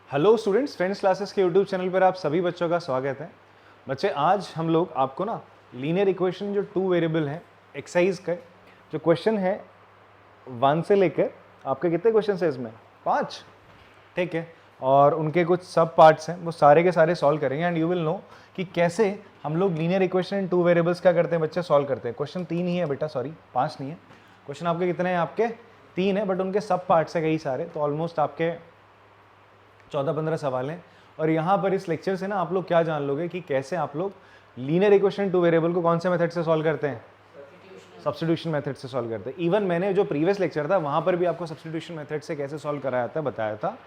Hello students, friends classes के YouTube channel पर आप सभी बच्चों का स्वागत है। बच्चे, आज हम लोग आपको ना लीनियर इक्वेशन जो 2 वेरिएबल है एक्सरसाइज का जो क्वेश्चन है 1 से लेकर आपके कितने क्वेश्चन है इसमें 5, ठीक है, और उनके कुछ सब पार्ट्स हैं वो सारे के सारे सॉल्व करेंगे एंड यू विल नो कि कैसे हम लोग लीनियर इक्वेशन इन 2 वेरिएबल्स क्या करते हैं बच्चे, सॉल्व करते हैं। क्वेश्चन 3 ही है बेटा, सॉरी 5 नहीं है। क्वेश्चन आपके कितने हैं? आपके 3 है, बट उनके सब पार्ट्स है कई सारे, तो ऑलमोस्ट आपके 14-15 सवाल हैं। और यहाँ पर इस लेक्चर से ना आप लोग क्या जान लोगे कि कैसे आप लोग लीनियर इक्वेशन 2 वेरिएबल को कौन से मेथड से सॉल्व करते हैं, सब्स्टिट्यूशन मेथड से सॉल्व करते हैं। इवन मैंने जो प्रीवियस लेक्चर था वहाँ पर भी आपको सब्स्टिट्यूशन मेथड से कैसे सॉल्व कराया था, बताया था।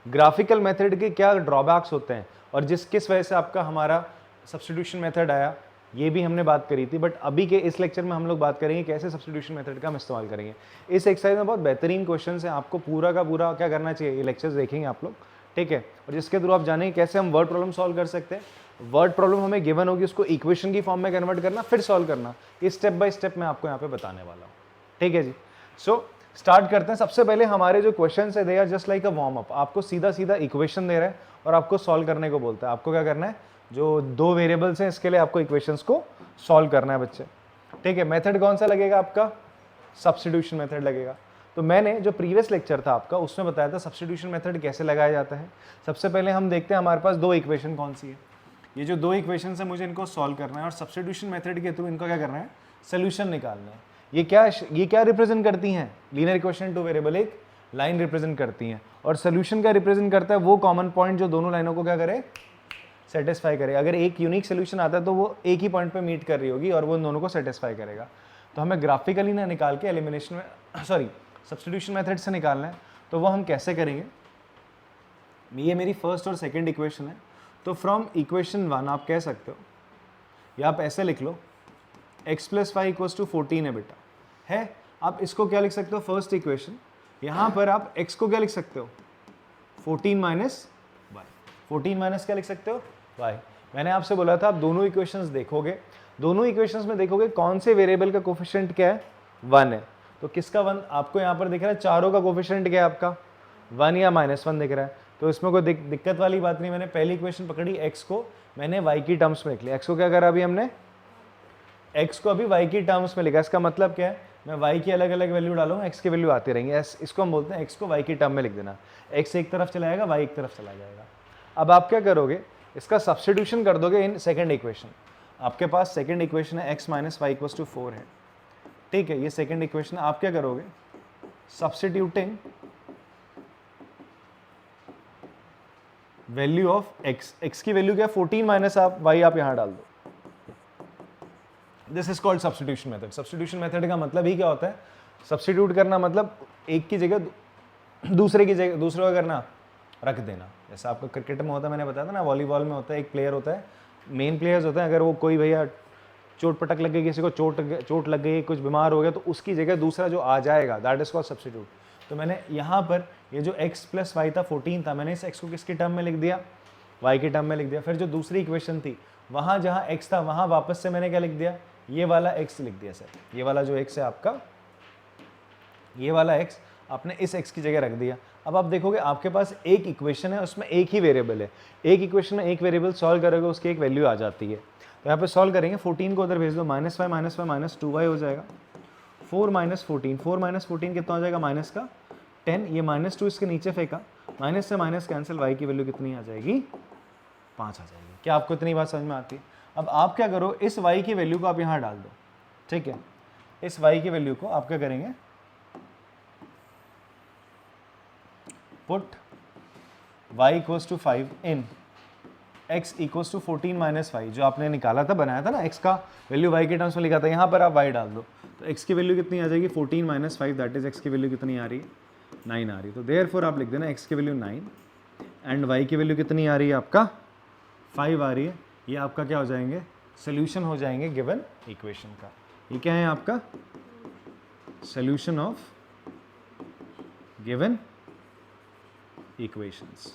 ग्राफिकल मेथड के क्या ड्रॉबैक्स होते हैं और किस वजह से आपका हमारा सब्स्टिट्यूशन मेथड आया, ये भी हमने बात करी थी। बट अभी के इस लेक्चर में हम लोग बात करेंगे कैसे सब्स्टिट्यूशन मेथड का हम इस्तेमाल करेंगे। इस एक्सरसाइज में बहुत बेहतरीन क्वेश्चन है, आपको पूरा का पूरा क्या करना चाहिए, ये लेक्चर्स देखेंगे आप लोग, ठीक है। और जिसके थ्रू आप जानेंगे कैसे हम वर्ड प्रॉब्लम सॉल्व कर सकते हैं। वर्ड प्रॉब्लम हमें गिवन होगी, उसको इक्वेशन की फॉर्म में कन्वर्ट करना, फिर सॉल्व करना। ये स्टेप बाय स्टेप मैं आपको यहाँ पे बताने वाला हूँ, ठीक है जी। सो स्टार्ट करते हैं। सबसे पहले हमारे जो क्वेश्चन है they are just like a warm up. आपको सीधा सीधा इक्वेशन दे रहा है और आपको सॉल्व करने को बोलता है। आपको क्या करना है, जो 2 वेरिएबल्स हैं इसके लिए आपको इक्वेशंस को सॉल्व करना है बच्चे, ठीक है। मेथड कौन सा लगेगा आपका, सब्स्टिट्यूशन मेथड लगेगा। तो मैंने जो प्रीवियस लेक्चर था आपका उसमें बताया था सब्स्टिट्यूशन मेथड कैसे लगाया जाता है। सबसे पहले हम देखते हैं हमारे पास 2 इक्वेशन कौन सी है। ये जो 2 इक्वेशन है मुझे इनको सॉल्व करना है और सब्स्टिट्यूशन मेथड के थ्रू इनका क्या करना है, सोल्यूशन निकालना है। ये क्या रिप्रेजेंट करती हैं, लीनियर इक्वेशन 2 वेरिएबल एक लाइन रिप्रेजेंट करती हैं और सोल्यूशन क्या रिप्रेजेंट करता है, वो कॉमन पॉइंट जो दोनों लाइनों को क्या करे, सेटिस्फाई करे। अगर एक यूनिक सोल्यूशन आता है तो वो एक ही पॉइंट पे मीट कर रही होगी और वो दोनों को सेटिस्फाई करेगा। तो हमें ग्राफिकली ना निकाल के एलिमिनेशन में सब्स्टिट्यूशन मेथड से निकालना है। तो वो हम कैसे करेंगे, ये मेरी फर्स्ट और सेकंड इक्वेशन है। तो फ्रॉम इक्वेशन 1 आप कह सकते हो, या आप ऐसे लिख लो, x + 5 = 14 है बेटा, है। आप इसको क्या लिख सकते हो, फर्स्ट इक्वेशन। यहाँ पर आप x को क्या लिख सकते हो, 14 - y। 14 माइनस क्या लिख सकते हो, y। मैंने आपसे बोला था आप दोनों इक्वेशंस देखोगे, दोनों इक्वेशंस में देखोगे कौन से वेरिएबल का कोफिशिएंट क्या है, 1 है। तो किसका 1 आपको यहाँ पर दिख रहा है, चारों का कोफिशिएंट क्या है आपका, 1 या -1 दिख रहा है। तो इसमें कोई दिक्कत वाली बात नहीं। मैंने पहली इक्वेशन पकड़ी, x को मैंने y की टर्म्स में लिख लिया। x को क्या करा अभी हमने, x को अभी y की टर्म्स में लिखा। इसका मतलब क्या है, मैं y की अलग अलग वैल्यू डालूंगा, x की वैल्यू आती रहेंगे। इसको हम बोलते हैं x को y की टर्म में लिख देना। x एक तरफ चला जाएगा, y एक तरफ चला जाएगा। अब आप क्या करोगे, इसका सब्स्टिट्यूशन कर दोगे इन सेकंड इक्वेशन। आपके पास सेकंड इक्वेशन है x - y = 4 है, ठीक है। ये सेकंड इक्वेशन आप क्या करोगे, सब्स्टिट्यूटिंग वैल्यू ऑफ x की वैल्यू क्या, 14 - आप y आप यहां डाल दो। This is called substitution method. Substitution method का मतलब ही क्या होता है, सब्स्टिट्यूट करना मतलब एक की जगह दूसरे का करना, रख देना। जैसा आपको क्रिकेट में होता है, मैंने बताया था ना, वॉलीबॉल में होता है, एक प्लेयर होता है, मेन प्लेयर्स होते हैं। अगर वो कोई भैया चोट पटक लग गई, किसी को चोट लग गई, कुछ बीमार हो गया, तो उसकी जगह दूसरा जो आ जाएगा, दैट इज कॉल्ड सब्स्टिट्यूट। तो मैंने यहाँ पर ये जो x + y था 14 था, मैंने इस x को किसकी टर्म में लिख दिया, y की टर्म में लिख दिया। फिर जो दूसरी इक्वेशन थी वहाँ जहाँ x था वहाँ वापस से मैंने क्या लिख दिया, ये वाला x लिख दिया सर। ये वाला जो x है आपका, ये वाला x आपने इस x की जगह रख दिया। अब आप देखोगे आपके पास एक इक्वेशन है, उसमें एक ही वेरिएबल है। एक इक्वेशन में एक वेरिएबल सॉल्व करोगे, उसकी एक वैल्यू आ जाती है। तो यहाँ पे सॉल्व करेंगे, 14 को उधर भेज दो, -5 - 5 - 2y हो जाएगा। 4 - 14, 4 - 14 कितना हो जाएगा, माइनस का 10। ये -2 इसके नीचे फेंका, माइनस से माइनस कैंसिल, y की वैल्यू कितनी आ जाएगी, 5 आ जाएगी। क्या आपको इतनी बात समझ में आती है? अब आप क्या करो, इस y की वैल्यू को आप यहाँ डाल दो, ठीक है। इस y की वैल्यू को आप क्या करेंगे, पुट y = 5 इन x = 14 - 5, जो आपने निकाला था, बनाया था ना, x का वैल्यू y के टर्म्स में लिखा था, यहाँ पर आप y डाल दो। तो x की वैल्यू कितनी आ जाएगी, 14 - 5, दैट इज x की वैल्यू कितनी आ रही है, 9 आ रही है। तो देयरफॉर आप लिख देना x की वैल्यू 9 एंड y की वैल्यू कितनी आ रही है आपका, 5 आ रही है। ये आपका क्या हो जाएंगे, सोल्यूशन हो जाएंगे गिवन इक्वेशन का। ये क्या है आपका, सोल्यूशन ऑफ गिवन इक्वेशंस।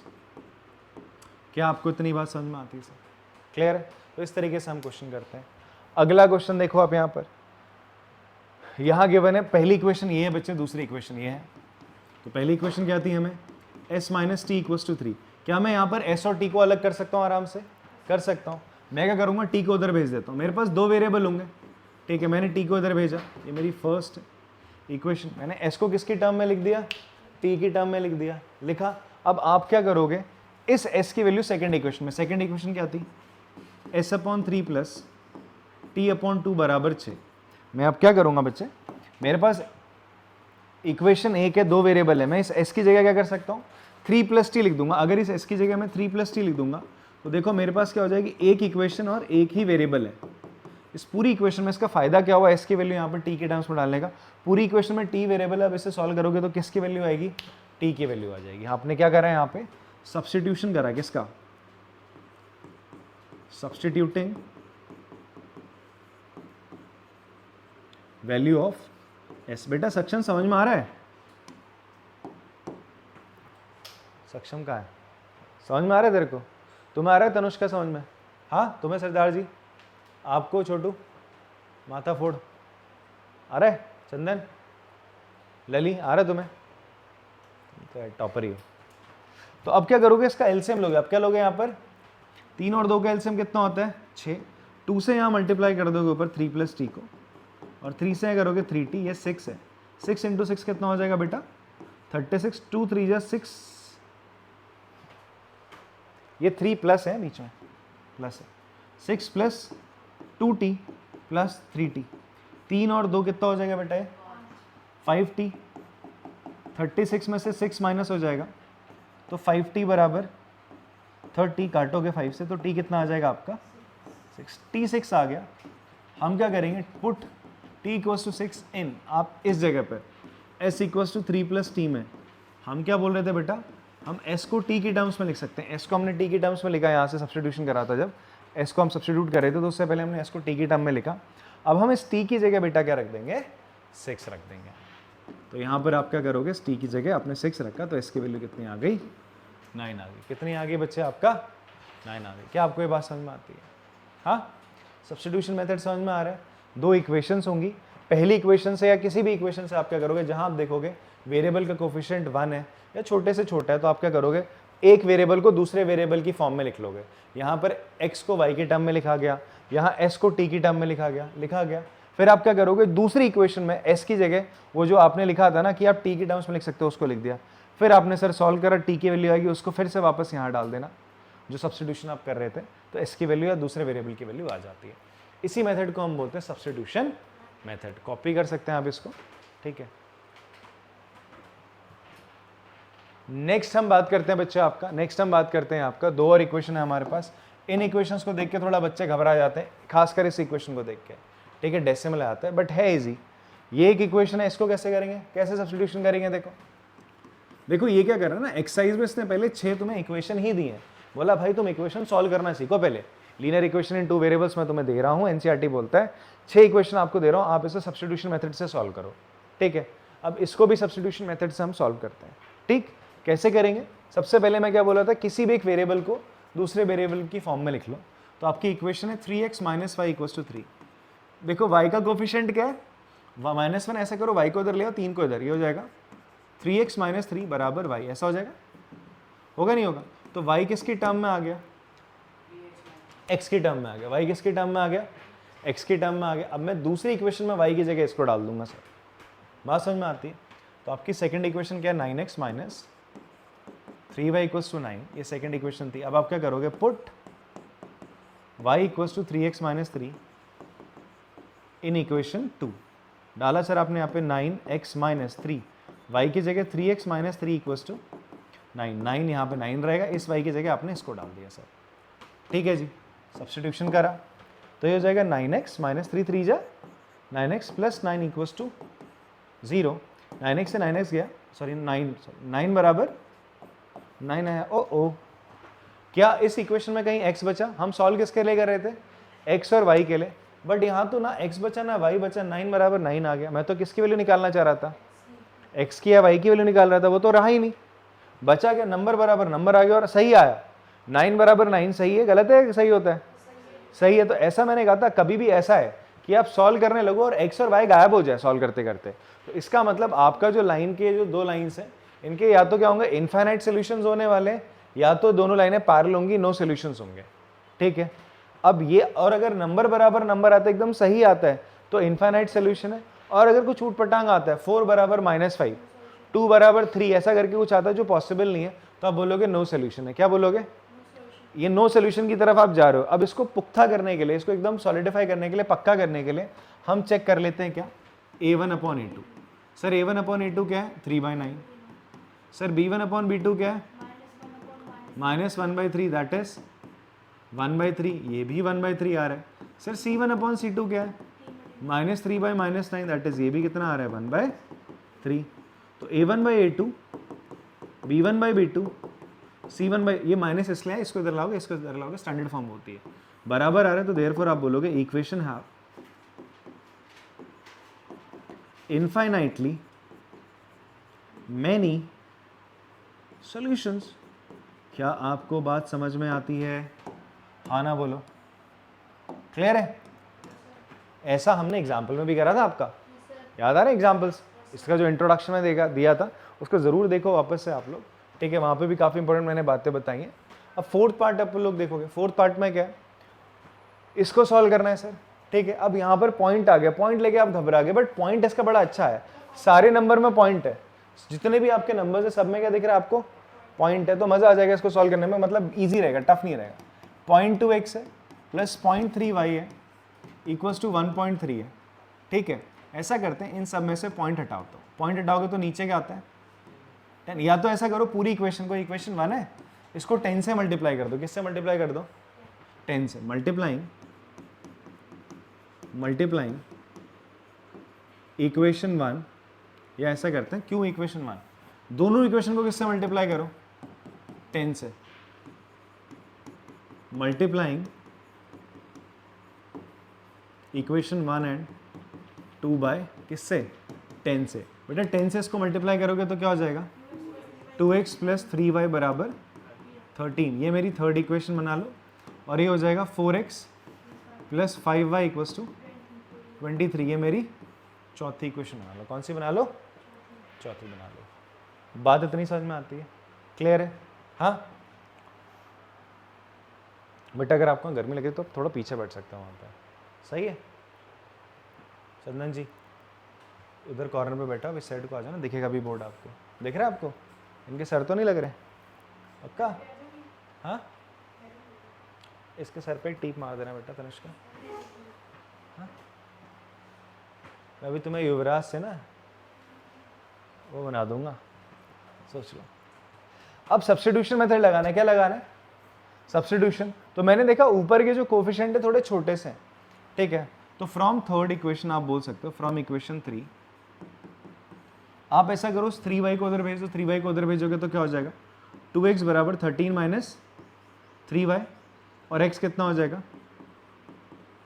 क्या आपको इतनी बात समझ में आती है सर, क्लियर है? तो इस तरीके से हम क्वेश्चन करते हैं। अगला क्वेश्चन देखो आप, यहाँ पर यहाँ गिवन है, पहली इक्वेशन ये है बच्चे, दूसरी इक्वेशन ये है। तो पहली इक्वेशन क्या थी हमें, s - t = 3। क्या मैं यहाँ पर एस और टी को अलग कर सकता हूँ? आराम से कर सकता हूँ। मैं क्या करूँगा, टी को उधर भेज देता हूँ। मेरे पास दो वेरिएबल होंगे, ठीक है, मैंने टी को इधर भेजा, ये मेरी फर्स्ट इक्वेशन, मैंने एस को किसकी टर्म में लिख दिया? टी की टर्म में लिख दिया, लिखा। अब आप क्या करोगे, इस एस की वैल्यू सेकंड इक्वेशन में, सेकंड इक्वेशन क्या थी? S upon 3 plus T upon 2 बराबर 6। मैं अब क्या करूँगा बच्चे, मेरे पास इक्वेशन एक है, दो वेरिएबल है, मैं इस एस की जगह क्या कर सकता हूँ? 3 प्लस टी लिख दूंगा। अगर इस एस की जगह मैं 3 प्लस टी लिख दूंगा तो देखो मेरे पास क्या हो जाएगी, एक इक्वेशन और एक ही वेरिएबल है। इस पूरी इक्वेशन में इसका फायदा क्या हुआ, एस की वैल्यू यहाँ पर टी के टर्म्स में डालने का। पूरी इक्वेशन में टी वेरिएबल है, अब इसे सॉल्व करोगे तो किसकी वैल्यू आएगी? टी की वैल्यू आ जाएगी। आपने क्या करा है यहाँ पे? सब्स्टिट्यूशन करा, किसका? Substituting value of S. बेटा सक्षम समझ में आ रहा है? सक्षम कहाँ है? समझ में आ रहा है तेरे को? तुम्हें आ रहा है तनुष्का समझ में? हाँ तुम्हें सरदार जी, आपको छोटू, माथा फोड़, आ रहा है? चंदन, लली, आ रहा है तुम्हें? तो टॉपर ही हो। तो अब क्या करोगे, इसका एलसीएम लोगे। अब क्या लोगे यहाँ पर? 3 और 2 का एलसीएम कितना होता है? 6। 2 से यहाँ मल्टीप्लाई कर दोगे ऊपर 3 प्लस टी को, और 3 से करोगे 3t, ये 6 है। 6 इंटू 6 कितना हो जाएगा बेटा? 36। 2 3 जा 6, ये 3 प्लस है, बीच में प्लस है। 6 प्लस 2t प्लस 3t, 3 और 2 कितना हो जाएगा बेटा? ये 5t। 36 में से 6 माइनस हो जाएगा तो 5t बराबर 30, काटोगे 5 से तो t कितना आ जाएगा आपका? 6। t 6 आ गया। हम क्या करेंगे, put t equals to 6 in, आप इस जगह पर s equals to 3 plus T में, हम क्या बोल रहे थे बेटा, हम s को t की टर्म्स में लिख सकते हैं। s को हमने t की टर्म्स में लिखा, यहाँ से सब्स्टिट्यूशन करा था, जब s को हम सब्स्टिट्यूट कर रहे थे तो उससे पहले हमने s को t की टर्म में लिखा। अब हम इस t की जगह बेटा क्या रख देंगे? 6 रख देंगे। तो यहाँ पर आप क्या करोगे, इस t की जगह आपने 6 रखा तो s की वैल्यू कितनी आ गई? 9 आ गई। कितनी आ गई बच्चे आपका? 9 आ गई। क्या आपको ये बात समझ में आती है? हाँ, सब्स्टिट्यूशन मेथड समझ में आ रहा है? दो इक्वेशंस होंगी, पहली इक्वेशन से या किसी भी इक्वेशन से आप क्या करोगे, जहां आप देखोगे वेरिएबल का कोफिशिएंट 1 है या छोटे से छोटा है, तो आप क्या करोगे, एक वेरिएबल को दूसरे वेरिएबल की फॉर्म में लिख लोगे। यहाँ पर x को y के टर्म में लिखा गया, यहाँ s को t की टर्म में लिखा गया। फिर आप क्या करोगे, दूसरी इक्वेशन में s की जगह वो जो आपने लिखा था ना कि आप t की टर्म्स में लिख सकते हो, उसको लिख दिया। फिर आपने सर सॉल्व करा, t की वैल्यू आएगी, उसको फिर से वापस यहाँ डाल देना जो सब्स्टिट्यूशन आप कर रहे थे, तो s की वैल्यू या दूसरे वेरिएबल की वैल्यू आ जाती है। इसी मेथड को हम बोलते हैं सब्स्टिट्यूशन मेथड। कॉपी कर सकते हैं आप इसको, ठीक है। नेक्स्ट हम बात करते हैं बच्चे आपका, दो और इक्वेशन है हमारे पास। इन इक्वेशंस को देख के थोड़ा बच्चे घबरा जाते हैं, खासकर इस इक्वेशन को देख के, ठीक है, डेसिमल आता है बट है इजी। ये एक इक्वेशन है, इसको कैसे करेंगे, कैसे सब्स्टिट्यूशन करेंगे? देखो ये क्या कर रहा है ना, एक्सरसाइज में इसने पहले 6 तुम्हें इक्वेशन ही दी है, बोला भाई तुम इक्वेशन सॉल्व करना सीखो पहले। लीनियर इक्वेशन इन 2 वेरिएबल्स में तुम्हें दे रहा हूं, एनसीईआरटी बोलता है 6 इक्वेशन आपको दे रहा हूं, आप इसे सब्स्टिट्यूशन मेथड से सॉल्व करो, ठीक है। अब इसको भी सब्स्टिट्यूशन मेथड से हम सॉल्व करते हैं, ठीक। कैसे करेंगे? सबसे पहले मैं क्या बोला था, किसी भी एक वेरिएबल को दूसरे वेरिएबल की फॉर्म में लिख लो। तो आपकी इक्वेशन है 3x minus Y equals to 3। देखो y का कोफिशिएंट क्या है, -1, ऐसा करो y को इधर ले आओ, 3 को इधर, ये हो जाएगा 3x माइनस 3 बराबर y, ऐसा हो जाएगा, होगा नहीं होगा? तो y किसकी टर्म में आ गया? x की टर्म में आ गया। y किसकी टर्म में आ गया? x की टर्म में आ गया। अब मैं दूसरी इक्वेशन में y की जगह इसको डाल दूंगा सर, बात समझ में आती है? तो आपकी सेकंड इक्वेशन क्या है, 9x minus 3y equals to 9, ये सेकंड इक्वेशन थी। अब आप क्या करोगे, put y equals to 3x minus 3 in equation 2। डाला सर आपने यहाँ पे 9x माइनस 3, y की जगह 3x माइनस 3 इक्वल्स टू 9 यहाँ पे 9 रहेगा, इस y की जगह आपने इसको डाल दिया सर, ठीक है जी। सब्स्टिट्यूशन करा तो ये हो जाएगा 9x माइनस 3, 3 जा 9x plus 9 equals to 0। 9x से 9x गया, सॉरी 9 बराबर 9 आया। ओ क्या इस इक्वेशन में कहीं x बचा? हम सॉल्व किसके लिए कर रहे थे, x और y के लिए, बट यहाँ तो ना x बचा ना y बचा, 9 बराबर 9 आ गया। मैं तो किसकी वैल्यू निकालना चाह रहा था, x की या y की वैल्यू निकाल रहा था, वो तो रहा ही नहीं, बचा क्या, नंबर बराबर नंबर आ गया और सही आया। 9 बराबर 9 सही है, गलत है, सही होता है? सही है। तो ऐसा मैंने कहा था, कभी भी ऐसा है कि आप सॉल्व करने लगो और x और y गायब हो जाए सॉल्व करते करते, तो इसका मतलब आपका जो लाइन के जो 2 लाइन्स हैं, इनके या तो क्या होंगे, इनफाइनाइट सॉल्यूशंस होने वाले या तो दोनों लाइनें पैरेलल होंगी, नो सॉल्यूशंस होंगे, ठीक है। अब ये, और अगर नंबर बराबर नंबर आता है, एकदम सही आता है, तो इनफाइनाइट सोल्यूशन है। और अगर कुछ ऊटपटांग आता है, 4 बराबर -5, 2 बराबर 3, ऐसा करके कुछ आता है जो पॉसिबल नहीं है, तो आप बोलोगे नो सोल्यूशन है। क्या बोलोगे? ये नो सोल्यूशन की तरफ आप जा रहे हो। अब इसको पुख्ता करने के लिए, इसको एकदम सॉलिडिफाई करने के लिए, पक्का करने के लिए हम चेक कर लेते हैं क्या, a1/a2। सर a1/a2 क्या है? 3/9। सर b1/b2 क्या है? -1/3, दैट इज 1/3। ये भी 1/3 आ रहा है। सर c1/c2 क्या है? -3/9, दैट इज, ये भी कितना आ रहा है? 1/3। तो a1/a2, b1/b2, c1 ये माइनस इसलिए है, इसको इधर लाओगे, इसको इधर लाओगे, स्टैंडर्ड फॉर्म होती है, बराबर आ रहा है, तो देयरफॉर आप बोलोगे equation have infinitely many solutions. क्या आपको बात समझ में आती है? हाँ ना बोलो। क्लियर है? ऐसा हमने एग्जाम्पल में भी करा था, आपका याद आ रहा है एग्जाम्पल्स? इसका जो इंट्रोडक्शन में दिया था, उसको जरूर देखो वापस से आप लोग, ठीक है। वहाँ पे भी काफ़ी इंपॉर्टेंट मैंने बातें बताई हैं। अब फोर्थ पार्ट आप लोग देखोगे, फोर्थ पार्ट में क्या है, इसको सॉल्व करना है सर, ठीक है। अब यहाँ पर पॉइंट आ गया, पॉइंट लेके आप घबरा गए, बट पॉइंट इसका बड़ा अच्छा है, सारे नंबर में पॉइंट है, जितने भी आपके नंबर है सब में क्या दिख रहा है आपको? पॉइंट है। तो मजा आ जाएगा इसको सॉल्व करने में, मतलब ईजी रहेगा, टफ नहीं रहेगा। 0.2x है प्लस 0.3y है इक्वल्स टू 1.3 है, ठीक है। ऐसा करते हैं, इन सब में से पॉइंट हटाओ, तो पॉइंट हटाओगे तो नीचे क्या आता है? 10। या तो ऐसा करो, पूरी इक्वेशन को, इक्वेशन 1 है, इसको 10 से मल्टीप्लाई कर दो। किससे मल्टीप्लाई कर दो? 10 से। मल्टीप्लाइंग इक्वेशन 1, या ऐसा करते हैं, क्यों इक्वेशन 1, दोनों इक्वेशन को किससे मल्टीप्लाई करो? 10 से। मल्टीप्लाइंग इक्वेशन 1 एंड 2 बाय किससे? 10 से। बेटा 10 से इसको मल्टीप्लाई करोगे तो क्या हो जाएगा? 2x प्लस 3y बराबर 13। ये मेरी थर्ड इक्वेशन बना लो। और ये हो जाएगा 4x plus 5y equals to 23। ये मेरी चौथी इक्वेशन बना लो। कौन सी बना लो? चौथी बना लो। बात इतनी समझ में आती है? क्लियर है? हाँ बेटा, अगर आपको गर्मी लगे तो थोड़ा पीछे बैठ सकते हो वहाँ पे, सही है। चंदन जी उधर कॉर्नर पे बैठा, इस साइड को आ जाना, दिखेगा भी बोर्ड आपको। दिख रहा है आपको? इनके सर तो नहीं लग रहे? पक्का? हाँ, इसके सर पे एक टीप मार देना बेटा तनिष्का। हाँ, मैं अभी तुम्हें युवराज से ना वो बना दूंगा, सोच लो। अब सब्स्टिट्यूशन मेथड लगाना है। क्या लगाना है? सब्स्टिट्यूशन। तो मैंने देखा ऊपर के जो कोफिशिएंट है थोड़े छोटे से, ठीक है। तो फ्रॉम थर्ड इक्वेशन आप बोल सकते हो, फ्रॉम इक्वेशन 3 आप ऐसा करो, 3y को उधर भेज दो। 3y को उधर भेजोगे तो क्या हो जाएगा? 2x बराबर 13 माइनस 3y, और x कितना हो जाएगा?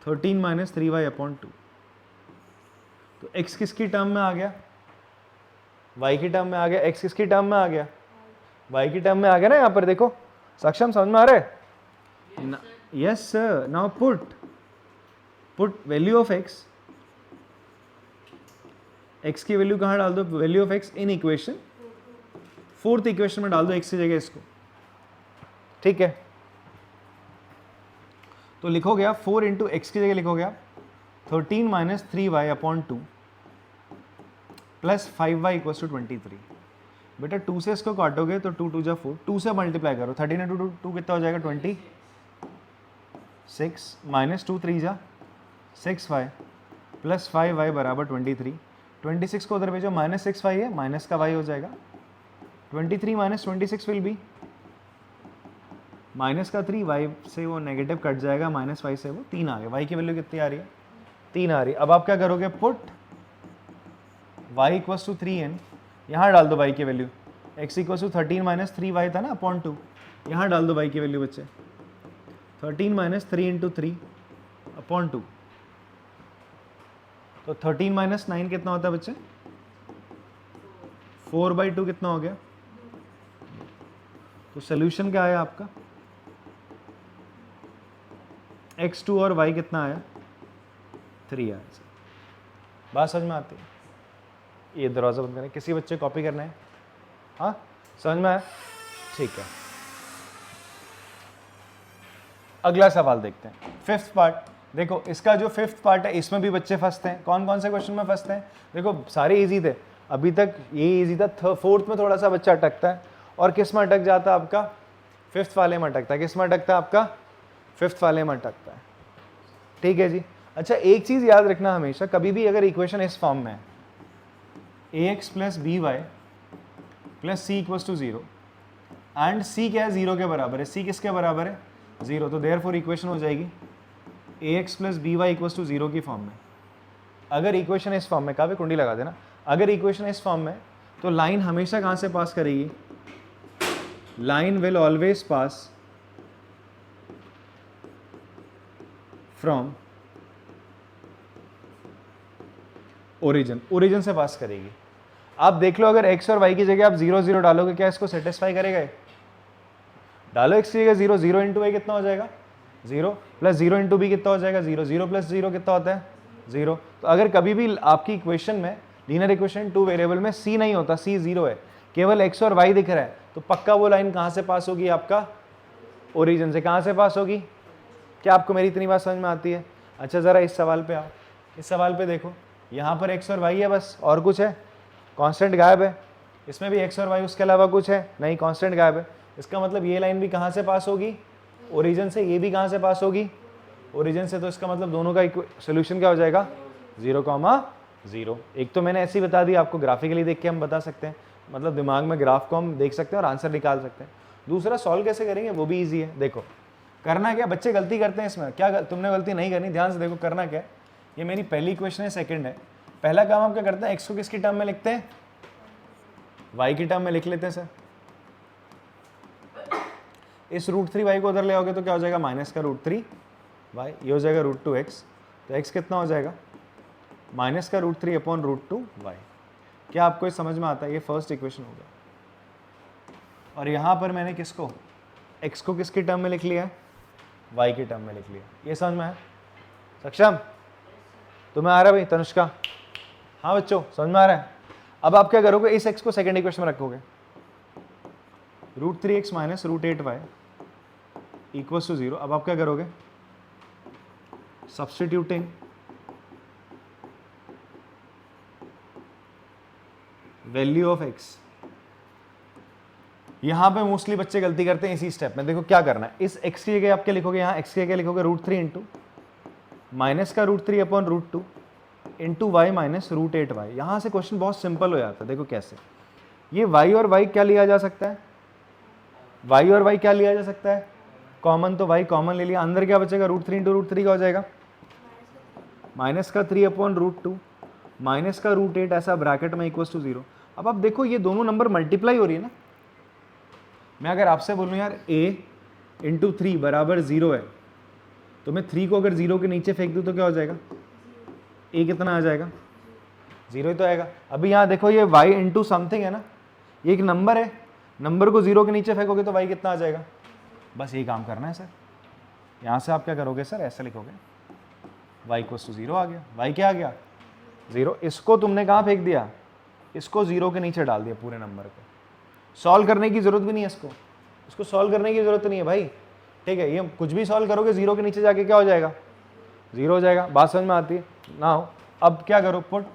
13 माइनस 3y अपॉन 2। तो x किसकी टर्म में आ गया? y की टर्म में आ गया। x किसकी टर्म में आ गया? y की टर्म में आ गया ना। यहाँ पर देखो, सक्षम समझ में आ रहा है? Yes sir. Now put value of x, x की वैल्यू कहाँ डाल दो? Value of x in equation, fourth equation में डाल दो x की जगह इसको, ठीक है। तो लिखोगे आप 4 इंटू एक्स की जगह लिखोगे आप 13 minus 3y upon 2 plus 5y equals to 23। बेटा 2 से इसको काटोगे तो 2 2 जा 4, 2 से मल्टीप्लाई करो, 13 इंटू 2 कितना हो जाएगा? 26 माइनस 2 3 जा 6y प्लस 5y बराबर 23। 26 को उधर भेजो, माइनस 6y है, माइनस का y हो जाएगा। 23 माइनस 26 विल बी माइनस का 3, y से वो नेगेटिव कट जाएगा, माइनस y से वो 3 आ गया। y की वैल्यू कितनी आ रही है? 3 आ रही है। अब आप क्या करोगे? Put y equals to 3n, यहाँ डाल दो y की value. x equals to 13 minus 3y था ना अपॉन 2, यहाँ डाल दो y की वैल्यू बच्चे। 13 माइनस 3 इंटू 3 अपॉन 2, तो 13 माइनस 9 कितना होता है बच्चे? 4/2 कितना हो गया? तो सोल्यूशन क्या आया आपका? x2 और y कितना आया? 3 आया। बात समझ में आती है? ये दरवाज़ा बंद करें। किसी बच्चे कॉपी करना है? हाँ समझ में आया? ठीक है। अगला सवाल देखते हैं, फिफ्थ पार्ट। देखो इसका जो फिफ्थ पार्ट है इसमें भी बच्चे फंसते हैं। कौन कौन से क्वेश्चन में फंसते हैं? देखो सारे इजी थे अभी तक, ये इजी था। फोर्थ में थोड़ा सा बच्चा अटकता है, और किस में अटक जाता है आपका? फिफ्थ वाले में अटकता है। किस में अटकता है आपका? फिफ्थ वाले में अटकता है। ठीक है जी। अच्छा एक चीज याद रखना हमेशा, कभी भी अगर इक्वेशन इस फॉर्म में है ax plus B Y plus C equals to 0 and C क्या है? 0 के बराबर है। सी किसके बराबर है? 0। तो देयरफॉर इक्वेशन हो जाएगी ax plus B Y equals to 0 की फॉर्म में। अगर इक्वेशन इस फॉर्म में, काफी कुंडी लगा देना, अगर इक्वेशन इस फॉर्म में, तो लाइन हमेशा कहां से पास करेगी? Line will always pass from origin. Origin से पास करेगी। आप देख लो अगर x और y की जगह आप 0 0 डालोगे, क्या इसको सेटिस्फाई करेगा? डालो x की जगह 0, 0 इंटू वाई कितना हो जाएगा? 0 प्लस 0 इंटू बी कितना हो जाएगा? 0, 0 प्लस 0 कितना होता है? 0। तो अगर कभी भी आपकी इक्वेशन में, लीनियर इक्वेशन 2 वेरिएबल में c नहीं होता, c 0 है, केवल x और y दिख रहा है, तो पक्का वो लाइन कहाँ से पास होगी आपका? ओरिजिन से। कहाँ से पास होगी? क्या आपको मेरी इतनी बात समझ में आती है? अच्छा ज़रा इस सवाल पे आओ। इस सवाल पे देखो, यहाँ पर x और y है बस, और कुछ है? कांस्टेंट गायब है। इसमें भी x और y, उसके अलावा कुछ है? नहीं, कांस्टेंट गायब है। इसका मतलब ये लाइन भी कहाँ से पास होगी? ओरिजिन से। ये भी कहाँ से पास होगी? ओरिजिन से। तो इसका मतलब दोनों का सोल्यूशन क्या हो जाएगा? 0,0। एक तो मैंने ऐसी बता दी आपको, ग्राफिकली देख के हम बता सकते हैं, मतलब दिमाग में ग्राफ को हम देख सकते हैं और आंसर निकाल सकते हैं। दूसरा सॉल्व कैसे करेंगे वो भी ईजी है। देखो करना क्या, बच्चे गलती करते हैं इसमें, क्या तुमने गलती नहीं करनी, ध्यान से देखो करना क्या है। ये मेरी पहली इक्वेशन है, सेकंड है। पहला काम हम क्या करते हैं, एक्स को किसकी टर्म में लिखते हैं? वाई की टर्म में लिख लेते हैं सर। इस √3 y को उधर ले आओगे तो क्या हो जाएगा? माइनस का √3 y, ये हो जाएगा √2x। तो x कितना हो जाएगा? माइनस का √3 अपॉन √2 y। क्या आपको ये समझ में आता है? ये फर्स्ट इक्वेशन हो गया। और यहाँ पर मैंने किसको, x को किसकी टर्म में लिख लिया है? y की टर्म में लिख लिया। ये समझ में है? सक्षम? तुम्हें आ रहा है भाई? तनुष्का? हाँ बच्चों समझ में आ रहा है? अब आप क्या करोगे, इस x को सेकंड इक्वेशन में रखोगे, √3x minus √8y equals to 0। अब आप क्या करोगे, सब्स्टिट्यूटिंग वैल्यू ऑफ x। यहां पे मोस्टली बच्चे गलती करते हैं इसी स्टेप में। देखो क्या करना है, इस x की जगह आप क्या लिखोगे, यहाँ x की जगह लिखोगे √3 इंटू माइनस का √3 upon √2 into Y minus √8y। यहां से क्वेश्चन बहुत सिंपल हो जाता है। देखो कैसे, ये y और y क्या लिया जा सकता है? y और y क्या लिया जा सकता है? कॉमन। तो y कॉमन ले लिया, अंदर क्या बचेगा? √3 इंटू √3 का हो जाएगा माइनस का 3 अपॉन √2 माइनस का √8, ऐसा ब्रैकेट में इक्वल्स टू 0। अब आप देखो ये दोनों नंबर मल्टीप्लाई हो रही है ना। मैं अगर आपसे बोलूँ यार a इंटू 3 बराबर 0 है, तो मैं 3 को अगर 0 के नीचे फेंक दूँ तो क्या हो जाएगा? a कितना आ जाएगा? 0 ही तो आएगा। अभी यहाँ देखो ये y इंटू समथिंग है ना, ये एक नंबर है, नंबर को 0 के नीचे फेंकोगे तो y कितना आ जाएगा? बस यही काम करना है सर। यहाँ से आप क्या करोगे सर, ऐसे लिखोगे y इक्वल्स टू 0 आ गया। y क्या आ गया? 0। इसको तुमने कहाँ फेंक दिया? इसको 0 के नीचे डाल दिया पूरे नंबर को। सॉल्व करने की जरूरत भी नहीं है इसको सॉल्व करने की जरूरत नहीं है भाई। ठीक है, ये कुछ भी सॉल्व करोगे 0 के नीचे जाके क्या हो जाएगा? 0 हो जाएगा। बात समझ में आती है ना? हो अब क्या करो, पुट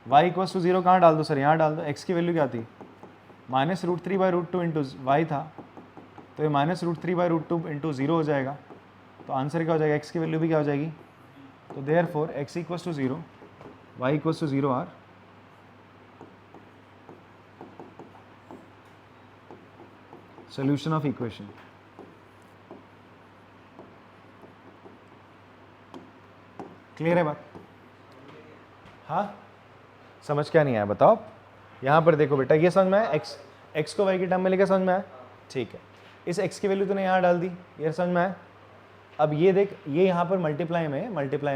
y इक्वल्स टू 0 कहाँ डाल दो सर? यहाँ डाल दो। x की वैल्यू क्या थी? माइनस √3/√2 इंटू वाई था, तो ये माइनस √3/√2 इंटू 0 हो जाएगा। तो आंसर क्या हो जाएगा? x की वैल्यू भी क्या हो जाएगी? तो therefore x equals to 0 y equals to 0 are solution of equation। Clear है बात? हाँ, समझ क्या नहीं आया बताओ। यहाँ पर देखो बेटा, ये समझ में आया? x को y की टर्म में लेकर समझ में आया? ठीक है, इस x की वैल्यू तूने यहाँ डाल दी, ये समझ में आया? अब ये देख, ये यहाँ पर मल्टीप्लाई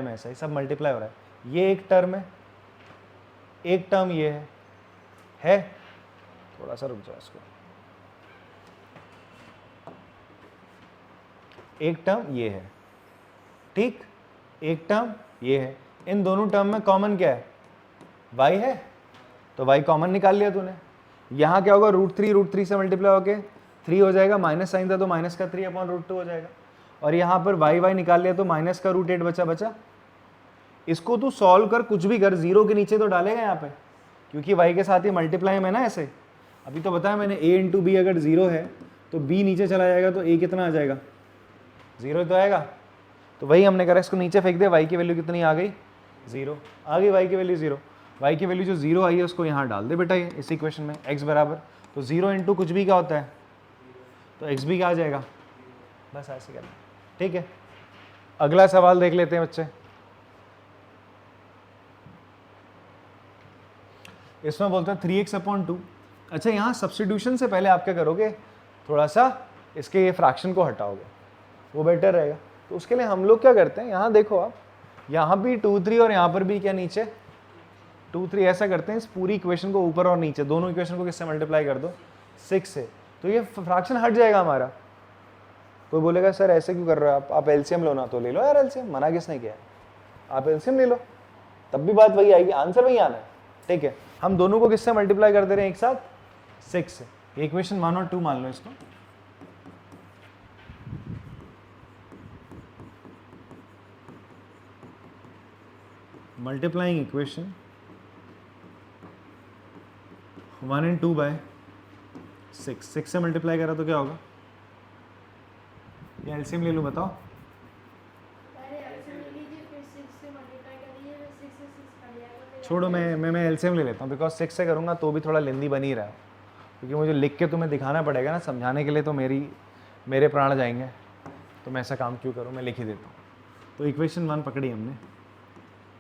में ऐसा ही सब मल्टीप्लाई हो रहा है। ये एक टर्म है, एक टर्म ये है? थोड़ा सा रुक जाओ इसको। एक टर्म ये है, ठीक, एक टर्म ये है। इन दोनों टर्म में कॉमन क्या है? y है, तो y कॉमन निकाल लिया तूने। यहाँ क्या होगा? √3 से मल्टीप्लाई होके 3 हो जाएगा, माइनस साइन था तो माइनस का 3/√2 हो जाएगा। और यहाँ पर y निकाल लिया तो माइनस का √8 बचा। इसको तू सॉल्व कर, कुछ भी कर, 0 के नीचे तो डालेगा यहाँ पे, क्योंकि y के साथ ही मल्टीप्लाई में ना ऐसे। अभी तो बताया मैंने a इंटू बी अगर 0 है तो b नीचे चला जाएगा तो a कितना आ जाएगा, 0 तो आएगा। तो वही हमने करा, इसको नीचे फेंक दे, y की वैल्यू कितनी आ गई, 0 आ गई, y की वैल्यू 0। y की वैल्यू जो 0 आई है उसको यहाँ डाल दे बेटा, ये इस इक्वेशन में x बराबर, तो 0 इंटू कुछ भी क्या होता है, तो x भी क्या आ जाएगा, बस ऐसे करना। ठीक है, अगला सवाल देख लेते हैं बच्चे। इसमें बोलते हैं 3x/2। अच्छा, यहाँ सब्स्टिट्यूशन से पहले आप क्या करोगे, थोड़ा सा इसके ये फ्रैक्शन को हटाओगे, वो बेटर रहेगा। तो उसके लिए हम लोग क्या करते हैं, यहाँ देखो आप, यहाँ भी 2 3 और यहाँ पर भी क्या नीचे 2 3, ऐसा करते हैं, इस पूरी इक्वेशन को ऊपर और नीचे दोनों इक्वेशन को किससे मल्टीप्लाई कर दो, 6 से, तो ये फ्रैक्शन हट जाएगा हमारा। कोई बोलेगा सर ऐसे क्यों कर रहे हो आप एलसीएम लो ना, तो ले लो यार एलसीएम, मना किसने किया है, आप एलसीएम ले लो, तब भी बात वही आएगी, आंसर वही आना है। ठीक है, हम दोनों को किससे मल्टीप्लाई कर दे रहे हैं एक साथ, 6 से। इक्वेशन 1 और 2 मान लो इसको, मल्टीप्लाइंग इक्वेशन 1 and 2 बाय 6 से मल्टीप्लाई करा तो क्या होगा, या एलसीएम ले लूँ बताओ, छोड़ो मैं एलसीएम ले लेता हूँ, बिकॉज 6 से करूँगा तो भी थोड़ा लेंदी बन ही रहा है, क्योंकि मुझे लिख के तुम्हें दिखाना पड़ेगा ना, समझाने के लिए तो मेरे प्राण जाएंगे, तो मैं ऐसा काम क्यों करूँ, मैं लिख ही देता हूँ। तो इक्वेशन 1 पकड़ी हमने,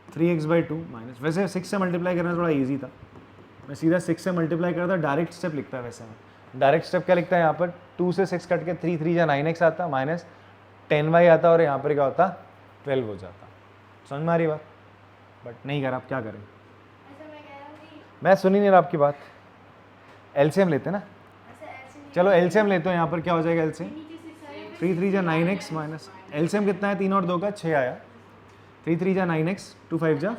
3x/2 माइनस, वैसे 6 से मल्टीप्लाई करना थोड़ा ईजी था, मैं सीधा 6 से मल्टीप्लाई करता, डायरेक्ट स्टेप लिखता है। वैसे में डायरेक्ट स्टेप क्या लिखता है, यहाँ पर 2 से 6 कट के 3 3 या 9x आता, माइनस 10y आता, और यहाँ पर क्या होता 12 हो जाता। समझ में आ रही बात, बट नहीं कर, आप क्या करें, मैं सुन ही नहीं रहा आपकी बात। एलसीएम लेते ना, चलो एलसीएम लेते हो, यहाँ पर क्या हो जाएगा एलसीएम, 3 3 या 9x माइनस, एलसीएम कितना है, 3 और 2 का 6 आया, 3 3 या 9x, 2 5 जा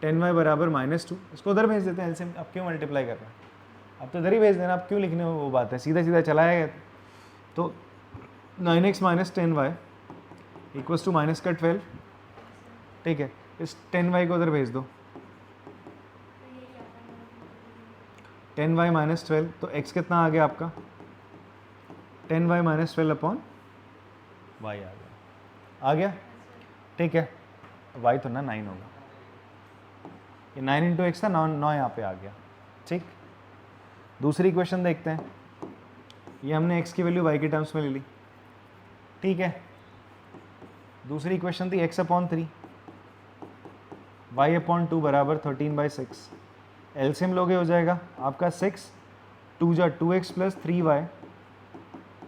10y बराबर -2। इसको उधर भेज देते हैं एलसीएम, अब क्यों मल्टीप्लाई कर रहे हैं, अब तो इधर ही भेज देना, अब क्यों लिखने में वो बात है, सीधा सीधा चलाया गया। तो 9x minus 10y equals to minus का 12। ठीक है, इस 10y को उधर भेज दो, 10y माइनस 12, तो x कितना आ गया आपका, 10y माइनस 12 अपॉन y आ गया। ठीक है, y तो ना 9 होगा, ये 9 इंटू एक्स था, 9 यहाँ पे आ गया। ठीक, दूसरी इक्वेशन देखते हैं, ये हमने x की वैल्यू y के टर्म्स में ले ली। ठीक है, दूसरी इक्वेशन थी x/3, y/2 बराबर 13/6, एलसीएम लोगे हो जाएगा आपका 6, 2 जा 2x plus 3y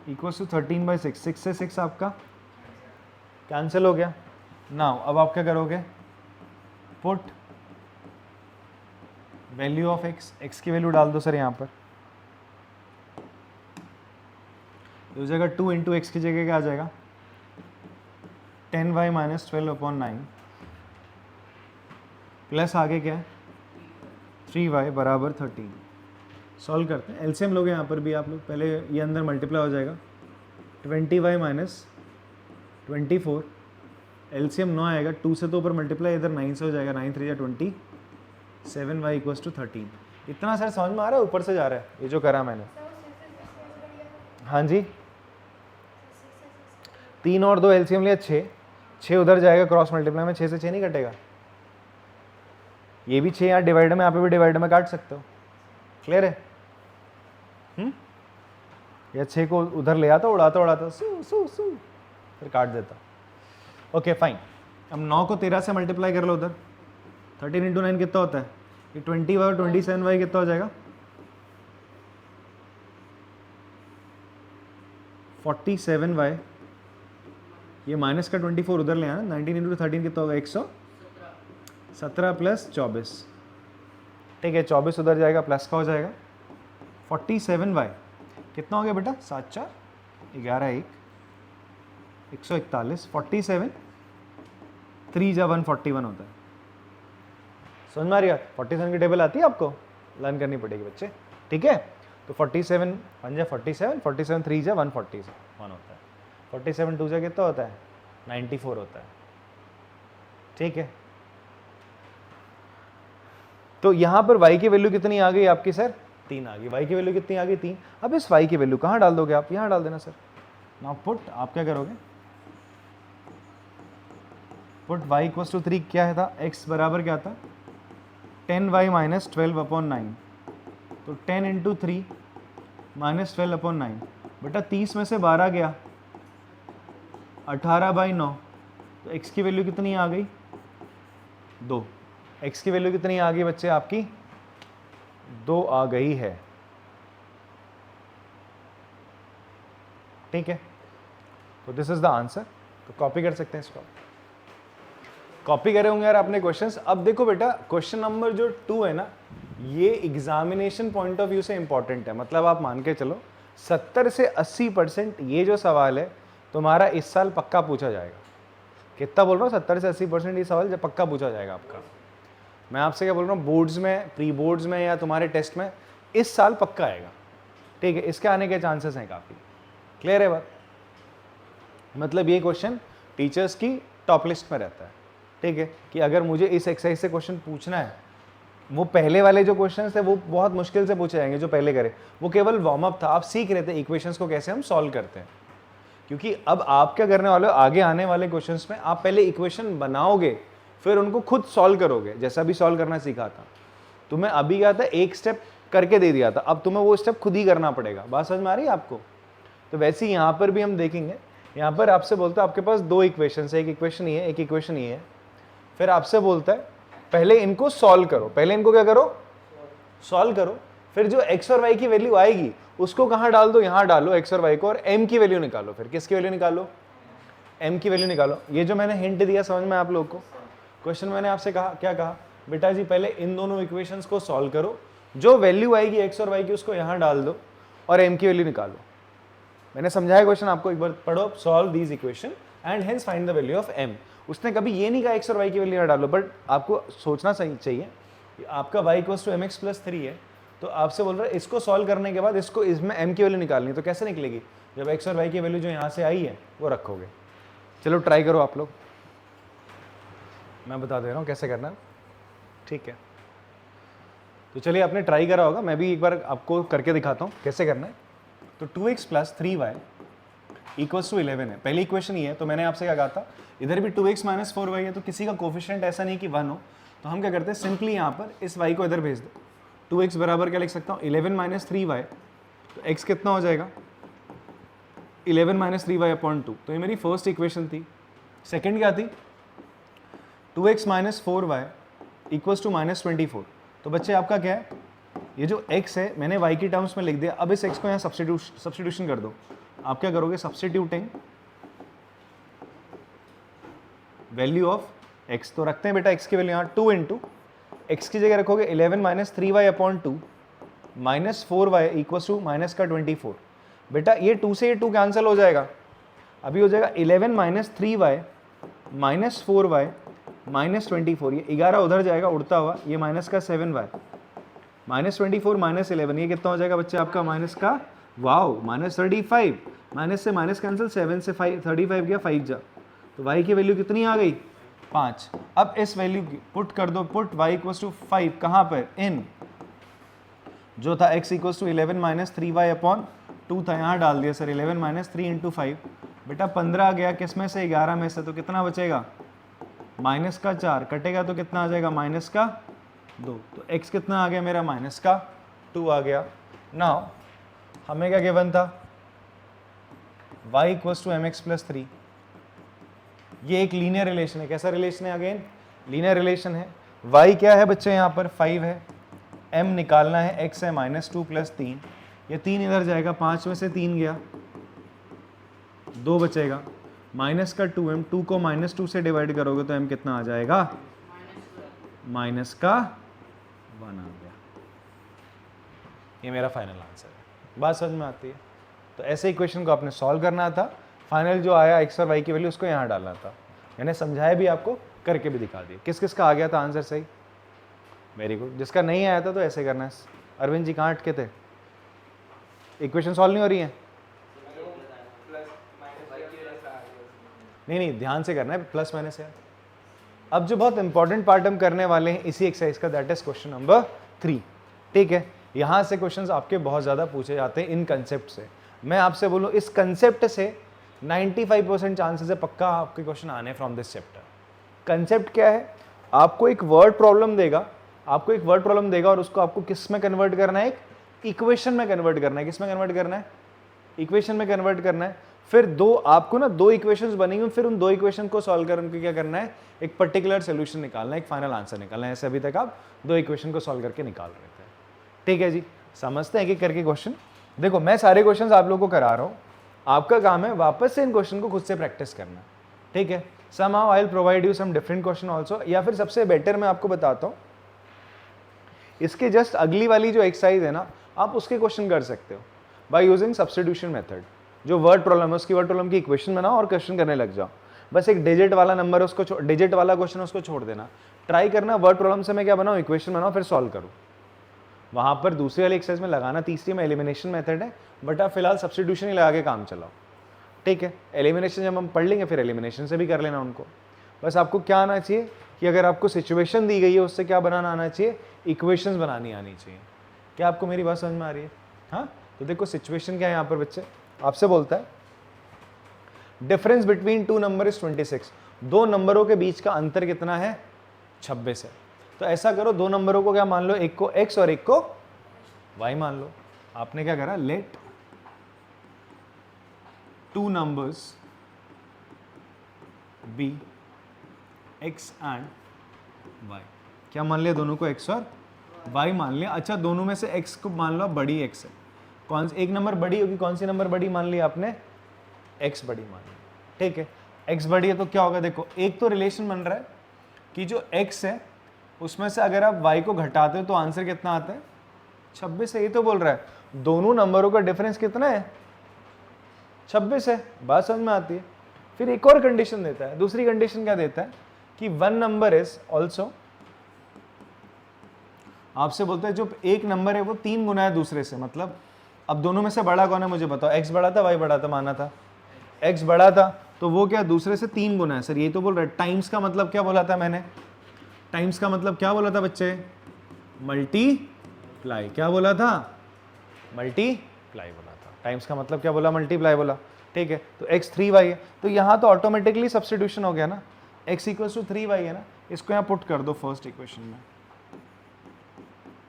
equals to 13/6, 6 से 6 आपका कैंसिल हो गया। नाउ अब आप क्या करोगे, पुट वैल्यू ऑफ x की वैल्यू डाल दो सर यहाँ पर, हो जाएगा 2 इंटू एक्स की जगह क्या आ जाएगा, 10y माइनस 12 अपॉन 9 प्लस आगे क्या है 3y बराबर 13। सॉल्व करते हैं, एलसीएम लोगे यहाँ पर भी आप लोग, पहले ये अंदर मल्टीप्लाई हो जाएगा, 20y माइनस 24, एलसीएम 9 आएगा, 2 से तो ऊपर मल्टीप्लाई, इधर 9 से हो जाएगा, 9 3 या 20, 7y इक्वल्स टू 13। इतना सर समझ में आ रहा है, ऊपर से जा रहा है ये जो करा मैंने, हाँ जी, 3 और 2 एलसीएम लिया 6 उधर जाएगा क्रॉस मल्टीप्लाई में, 6 से 6 नहीं कटेगा, ये भी 6 यहाँ डिवाइड में, यहाँ पे भी डिवाइड में काट सकते हो, क्लियर है। या 6 को उधर ले आता, उड़ाता सू सू सू, फिर काट देता। ओके फाइन, अब 9 को 13 से मल्टीप्लाई कर लो उधर, 13 इंटू 9 कितना होता है, ये 20y और 27y कितना हो जाएगा, 47y, ये माइनस का 24 उधर ले आना, 19 इंटू 13 कितना होगा, 117 प्लस 24। ठीक है, 24 उधर जाएगा, प्लस का हो जाएगा, 47y कितना हो गया बेटा, 7 4 11 1 141, 47 3 जा 141 होता है। समझ में आ रही है, 47 की टेबल आती है आपको, लर्न करनी पड़ेगी बच्चे। ठीक है, तो 47 1 जा 47, 47 3 जा 141 होता है, 47 2 जा कितना होता है 94 होता है। ठीक है, तो यहाँ पर y की वैल्यू कितनी आ गई आपकी सर 3 आ गई। y की वैल्यू कितनी आ गई 3। अब इस y की वैल्यू कहाँ डाल दोगे आप, यहाँ डाल देना सर। नाउ पुट, आप क्या करोगे, पुट y इक्वल्स टू 3 क्या है था, x बराबर क्या था 10y माइनस 12/9, तो 10 इंटू 3 माइनस 12/9, बेटा 30 में से 12 गया 18/9, तो x की वैल्यू कितनी आ गई 2। x की वैल्यू कितनी आ गई बच्चे आपकी 2 आ गई है। ठीक है, तो दिस इज द आंसर। तो कॉपी कर सकते हैं इसको, कॉपी करे होंगे यार आपने क्वेश्चंस। अब देखो बेटा क्वेश्चन नंबर जो 2 है ना, ये एग्जामिनेशन पॉइंट ऑफ व्यू से इंपॉर्टेंट है। मतलब आप मान के चलो 70 से 80% ये जो सवाल है तुम्हारा इस साल पक्का पूछा जाएगा। कितना बोल रहा हूँ, 70 से 80% ये सवाल जब पक्का पूछा जाएगा आपका। मैं आपसे क्या बोल रहा हूँ, बोर्ड्स में, प्री बोर्ड्स में या तुम्हारे टेस्ट में इस साल पक्का आएगा। ठीक है, इसके आने के चांसेस हैं काफ़ी। क्लियर है बात, मतलब ये क्वेश्चन टीचर्स की टॉप लिस्ट में रहता है। ठीक है, कि अगर मुझे इस एक्सरसाइज से क्वेश्चन पूछना है, वो पहले वाले जो क्वेश्चन थे वो बहुत मुश्किल से पूछे जाएंगे जो पहले करे, वो केवल वार्म अप था, आप सीख रहे थे इक्वेशंस को कैसे हम सॉल्व करते हैं। क्योंकि अब आप क्या करने वाले हो, आगे आने वाले क्वेश्चंस में आप पहले इक्वेशन बनाओगे फिर उनको खुद सॉल्व करोगे, जैसा भी सॉल्व करना सीखा था। तुम्हें अभी क्या था, एक स्टेप करके दे दिया था, अब तुम्हें वो स्टेप खुद ही करना पड़ेगा। बात समझ में आ रही है आपको। तो वैसे ही यहाँ पर भी हम देखेंगे, यहाँ पर आपसे बोलता है आपके पास 2 इक्वेशन है, एक इक्वेशन ये है, एक इक्वेशन ये है। फिर आपसे बोलता है पहले इनको सॉल्व करो, पहले इनको क्या करो सॉल्व करो, फिर जो x और y की वैल्यू आएगी उसको कहाँ डाल दो, यहाँ डालो x और y को, और m की वैल्यू निकालो। फिर किसकी वैल्यू निकालो, m की वैल्यू निकालो। ये जो मैंने हिंट दिया समझ में आप लोग को। क्वेश्चन मैंने आपसे कहा, क्या कहा बेटा जी, पहले इन दोनों इक्वेशंस को सॉल्व करो, जो वैल्यू आएगी x और y की उसको यहाँ डाल दो और m की वैल्यू निकालो। मैंने समझाया क्वेश्चन आपको, एक बार पढ़ो, solve these equation and hence find the value of m। उसने कभी ये नहीं कहा x और y की वैल्यू यहाँ डालो, बट आपको सोचना सही चाहिए आपका y equals to mx plus 3 है, तो आपसे बोल रहा है इसको सॉल्व करने के बाद इसको इसमें m की वैल्यू निकालनी है। तो कैसे निकलेगी, जब x और y की वैल्यू जो यहाँ से आई है वो रखोगे। चलो ट्राई करो आप लोग, मैं बता दे रहा हूँ कैसे करना है। ठीक है, तो चलिए आपने ट्राई करा होगा, मैं भी एक बार आपको करके दिखाता हूँ कैसे करना है। तो 2x plus 3y equals to 11 है, पहली इक्वेशन ये है। तो मैंने आपसे क्या कहा था, इधर भी 2x माइनस 4y है, तो किसी का कोफिशिएंट ऐसा नहीं कि 1 हो, तो हम क्या करते हैं सिंपली यहाँ पर इस y को इधर भेज दो। 2x बराबर क्या लिख सकता हूँ 11 माइनस 3y, तो x कितना हो जाएगा 11 माइनस 3y अपॉन 2। तो ये मेरी फर्स्ट इक्वेशन थी। सेकेंड क्या थी 2x minus 4y equals to minus 24। तो बच्चे आपका क्या है, ये जो x है मैंने y की टर्म्स में लिख दिया। अब इस x को यहाँ सब्स्टिट्यूशन कर दो। आप क्या करोगे, सब्स्टिट्यूटिंग वैल्यू ऑफ x, तो रखते हैं बेटा x की वैल्यू यहाँ 2 इंटू एक्स की जगह रखोगे 11 minus 3y upon 2 minus 4y equals to minus का 24। बेटा ये 2 से ये 2 कैंसिल हो जाएगा, अभी हो जाएगा 11 minus 3y minus 4y minus 24। ये 11 उधर जाएगा उड़ता हुआ, ये माइनस का 7y माइनस 24 माइनस 11, ये कितना हो जाएगा बच्चे आपका माइनस का वाओ माइनस 35। माइनस से माइनस कैंसिल, 7 से 35 गया 5 जा, तो y की वैल्यू कितनी आ गई 5। अब इस वैल्यू की पुट कर दो, पुट y इक्वल्स टू 5 कहाँ पर, इन जो था x equals to 11 minus 3y upon 2 था, यहाँ डाल दिया सर 11 माइनस 3 इंटू 5। बेटा 15 गया किस में से, 11 में से, तो कितना बचेगा माइनस का 4, कटेगा तो कितना आ जाएगा माइनस का 2। तो x कितना आ गया मेरा माइनस का 2 आ गया। नाउ हमें क्या गिवन था y equals to mx plus 3। ये एक लीनियर रिलेशन है। कैसा रिलेशन है, अगेन लीनियर रिलेशन है। y क्या है बच्चे यहाँ पर 5 है, m निकालना है, x है माइनस 2 प्लस 3, ये 3 इधर जाएगा, 5 में से 3 गया 2 बचेगा, माइनस का 2m, 2 को माइनस 2 से डिवाइड करोगे तो m कितना आ जाएगा माइनस का 1 आ गया। ये मेरा फाइनल आंसर है। बात समझ में आती है। तो ऐसे इक्वेशन को आपने सॉल्व करना था, फाइनल जो आया x और y की वैल्यू उसको यहाँ डालना था। मैंने समझाया भी आपको, करके भी दिखा दिया। किस किस का आ गया था आंसर सही, वेरी गुड। जिसका नहीं आया था तो ऐसे करना है। अरविंद जी कहाँ अटके थे, इक्वेशन सॉल्व नहीं हो रही है? नहीं, ध्यान से करना है, प्लस माइनस है। अब जो बहुत इंपॉर्टेंट पार्ट हम करने वाले हैं इसी एक्सरसाइज का, दैट इज क्वेश्चन नंबर 3। ठीक है, यहां से क्वेश्चंस आपके बहुत ज्यादा पूछे जाते हैं इन कंसेप्ट से। मैं आपसे बोलूं इस कंसेप्ट से 95% चांसेस है पक्का आपके क्वेश्चन आने फ्रॉम दिस चैप्टर। कंसेप्ट क्या है? आपको एक वर्ड प्रॉब्लम देगा, और उसको आपको किस में कन्वर्ट करना है? एक इक्वेशन में कन्वर्ट करना है। किस में कन्वर्ट करना है? इक्वेशन में कन्वर्ट करना है। फिर आपको ना दो इक्वेशंस बनेंगी, फिर उन दो इक्वेशन को सॉल्व कर उनके क्या करना है? एक पर्टिकुलर सोल्यूशन निकालना है, एक फाइनल आंसर निकालना है। ऐसे अभी तक आप दो इक्वेशन को सॉल्व करके निकाल रहे थे। ठीक है जी, समझते हैं एक एक करके क्वेश्चन। देखो मैं सारे क्वेश्चन आप लोगों को करा रहा हूं, आपका काम है वापस से इन क्वेश्चन को खुद से प्रैक्टिस करना। ठीक है, somehow I will provide you some different question also, या फिर सबसे बेटर मैं आपको बताता हूं, इसके जस्ट अगली वाली जो एक्सरसाइज है ना, आप उसके क्वेश्चन कर सकते हो बाय यूजिंग सब्स्टिट्यूशन मेथड। जो वर्ड प्रॉब्लम है उसकी वर्ड प्रॉब्लम की इक्वेशन बनाओ और क्वेश्चन करने लग जाओ। बस एक डिजिट वाला नंबर उसको डिजिट वाला क्वेश्चन उसको छोड़ देना, ट्राई करना वर्ड प्रॉब्लम से मैं क्या बनाऊं? इक्वेशन बनाओ, फिर सॉल्व करूं। वहां पर दूसरी वाली एक्सरसाइज में लगाना, तीसरी में एलिमिनेशन मेथड है, बट आप फिलहाल सब्स्टिट्यूशन ही लगा के काम चलाओ। ठीक है, एलिमिनेशन जब हम पढ़ लेंगे फिर एलिमिनेशन से भी कर लेना उनको। बस आपको क्या आना चाहिए कि अगर आपको सिचुएशन दी गई है उससे क्या बनाना आना चाहिए? इक्वेशंस बनानी आनी चाहिए। क्या आपको मेरी बात समझ में आ रही है? हाँ, तो देखो सिचुएशन क्या है यहाँ पर बच्चे, आपसे बोलता है difference between two number is 26। दो नंबरों के बीच का अंतर कितना है? 26 है। तो ऐसा करो, दो नंबरों को क्या मान लो? एक को x और एक को y मान लो। आपने क्या करा? Let two numbers be x and y। क्या मान लिया? दोनों को x और y मान लिया। अच्छा, दोनों में से x को मान लो बड़ी x है। कौन सी एक नंबर बड़ी होगी? कौन सी नंबर बड़ी मान ली आपने? x बड़ी मान ली। ठीक है, x बड़ी है तो क्या होगा? देखो एक तो रिलेशन बन रहा है कि जो x है उसमें से अगर आप y को घटाते हो तो आंसर कितना आता है? 26 है। ये तो बोल रहा है दोनों नंबरों का डिफरेंस कितना है? 26 है। बात समझ में आती है। फिर एक और कंडीशन देता है। दूसरी कंडीशन क्या देता है कि वन नंबर इज ऑल्सो, आपसे बोलता है जो एक नंबर है वो 3 गुना है दूसरे से। मतलब अब दोनों में से बड़ा कौन है मुझे बताओ? x बड़ा था, y बड़ा था? माना था x बड़ा था, तो वो क्या दूसरे से 3 गुना है। सर ये तो बोल रहा है टाइम्स का मतलब क्या बोला था मैंने? टाइम्स का मतलब क्या बोला था बच्चे? मल्टीप्लाई। क्या बोला था? मल्टीप्लाई बोला था। टाइम्स का मतलब क्या बोला? मल्टीप्लाई बोला। ठीक है, तो x 3y है, तो यहाँ तो ऑटोमेटिकली सब्स्टिट्यूशन हो गया ना, x इक्वल टू 3y है ना। इसको यहाँ पुट कर दो फर्स्ट इक्वेशन में,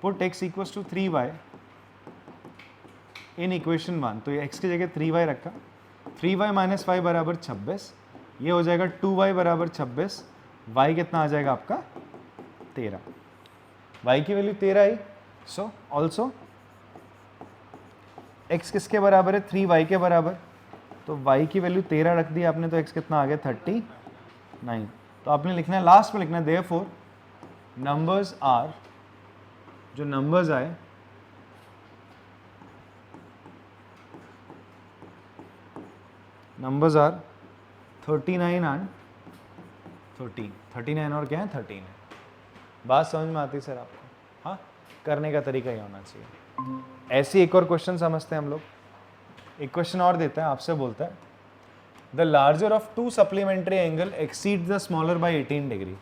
put x equal to 3y in equation 1। तो ये x की जगह 3y रखा, 3y माइनस 5 बराबर 26, ये हो जाएगा 2y बराबर 26। y कितना आ जाएगा आपका? 13। y की वैल्यू 13 आई। सो ऑल्सो x किसके बराबर है? 3y के बराबर। तो y की वैल्यू 13 रख दी आपने, तो x कितना आ गया? 39। तो आपने लिखना है, लास्ट में लिखना है देयरफॉर नंबर्स आर, जो नंबर्स आए नंबर्स आर 39 एंड 13। 39 और क्या है? 13 है। बात समझ में आती सर आपको? हाँ, करने का तरीका ही होना चाहिए। ऐसी एक और क्वेश्चन समझते हैं हम लोग। एक क्वेश्चन और देता है, आपसे बोलता है the larger of to supplementary angle exceed the smaller by 18 degree.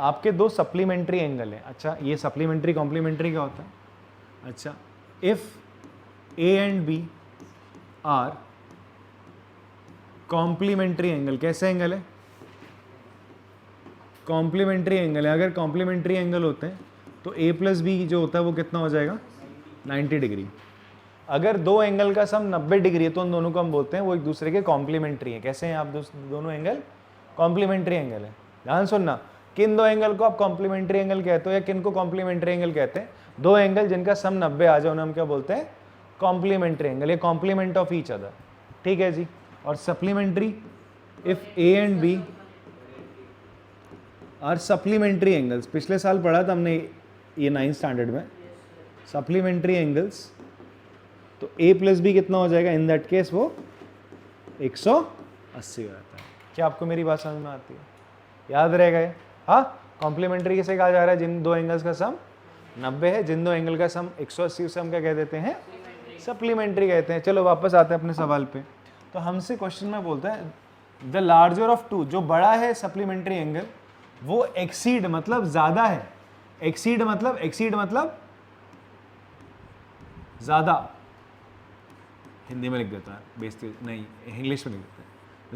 आपके दो सप्लीमेंट्री एंगल है। अच्छा, ये सप्लीमेंट्री कॉम्प्लीमेंट्री क्या होता है? अच्छा, if A and B are complementary angle. कैसे एंगल है? कॉम्प्लीमेंट्री एंगल है। अगर कॉम्प्लीमेंट्री एंगल होते हैं तो a प्लस बी जो होता है वो कितना हो जाएगा? 90 डिग्री। अगर दो एंगल का सम 90 डिग्री है तो उन दोनों को हम बोलते हैं वो एक दूसरे के कॉम्प्लीमेंट्री हैं। कैसे हैं आप? दोनों एंगल कॉम्प्लीमेंट्री एंगल है। ध्यान सुनना, किन दो एंगल को आप कॉम्प्लीमेंट्री एंगल कहते हो या किन को कॉम्प्लीमेंट्री एंगल कहते हैं? दो एंगल जिनका सम 90 आ जाए उन्हें हम क्या बोलते हैं? Complementary angle. ये कॉम्प्लीमेंट ऑफ ईच अदर। ठीक है जी। और supplementary, if A and B are supplementary angles. पिछले साल पढ़ा था हमने ये 9th स्टैंडर्ड में, सप्लीमेंट्री एंगल्स। तो a प्लस बी कितना हो जाएगा? इन दैट केस वो 180 हो जाता है। क्या आपको मेरी बात समझ में आती है? याद रहेगा ये? हाँ, कॉम्प्लीमेंट्री किसे कहा जा रहा है? जिन दो एंगल्स का सम 90 है, जिन दो एंगल का सम 180, उसे हम क्या कह देते हैं? सप्लीमेंट्री कहते हैं। चलो वापस आते हैं अपने सवाल पे। तो हमसे क्वेश्चन में बोलता है द लार्जर ऑफ टू, जो बड़ा है सप्लीमेंट्री एंगल वो एक्सीड मतलब ज्यादा है, एक्सीड मतलब ज्यादा, हिंदी में लिख देता है, बेइज्जती नहीं इंग्लिश में लिख देता है,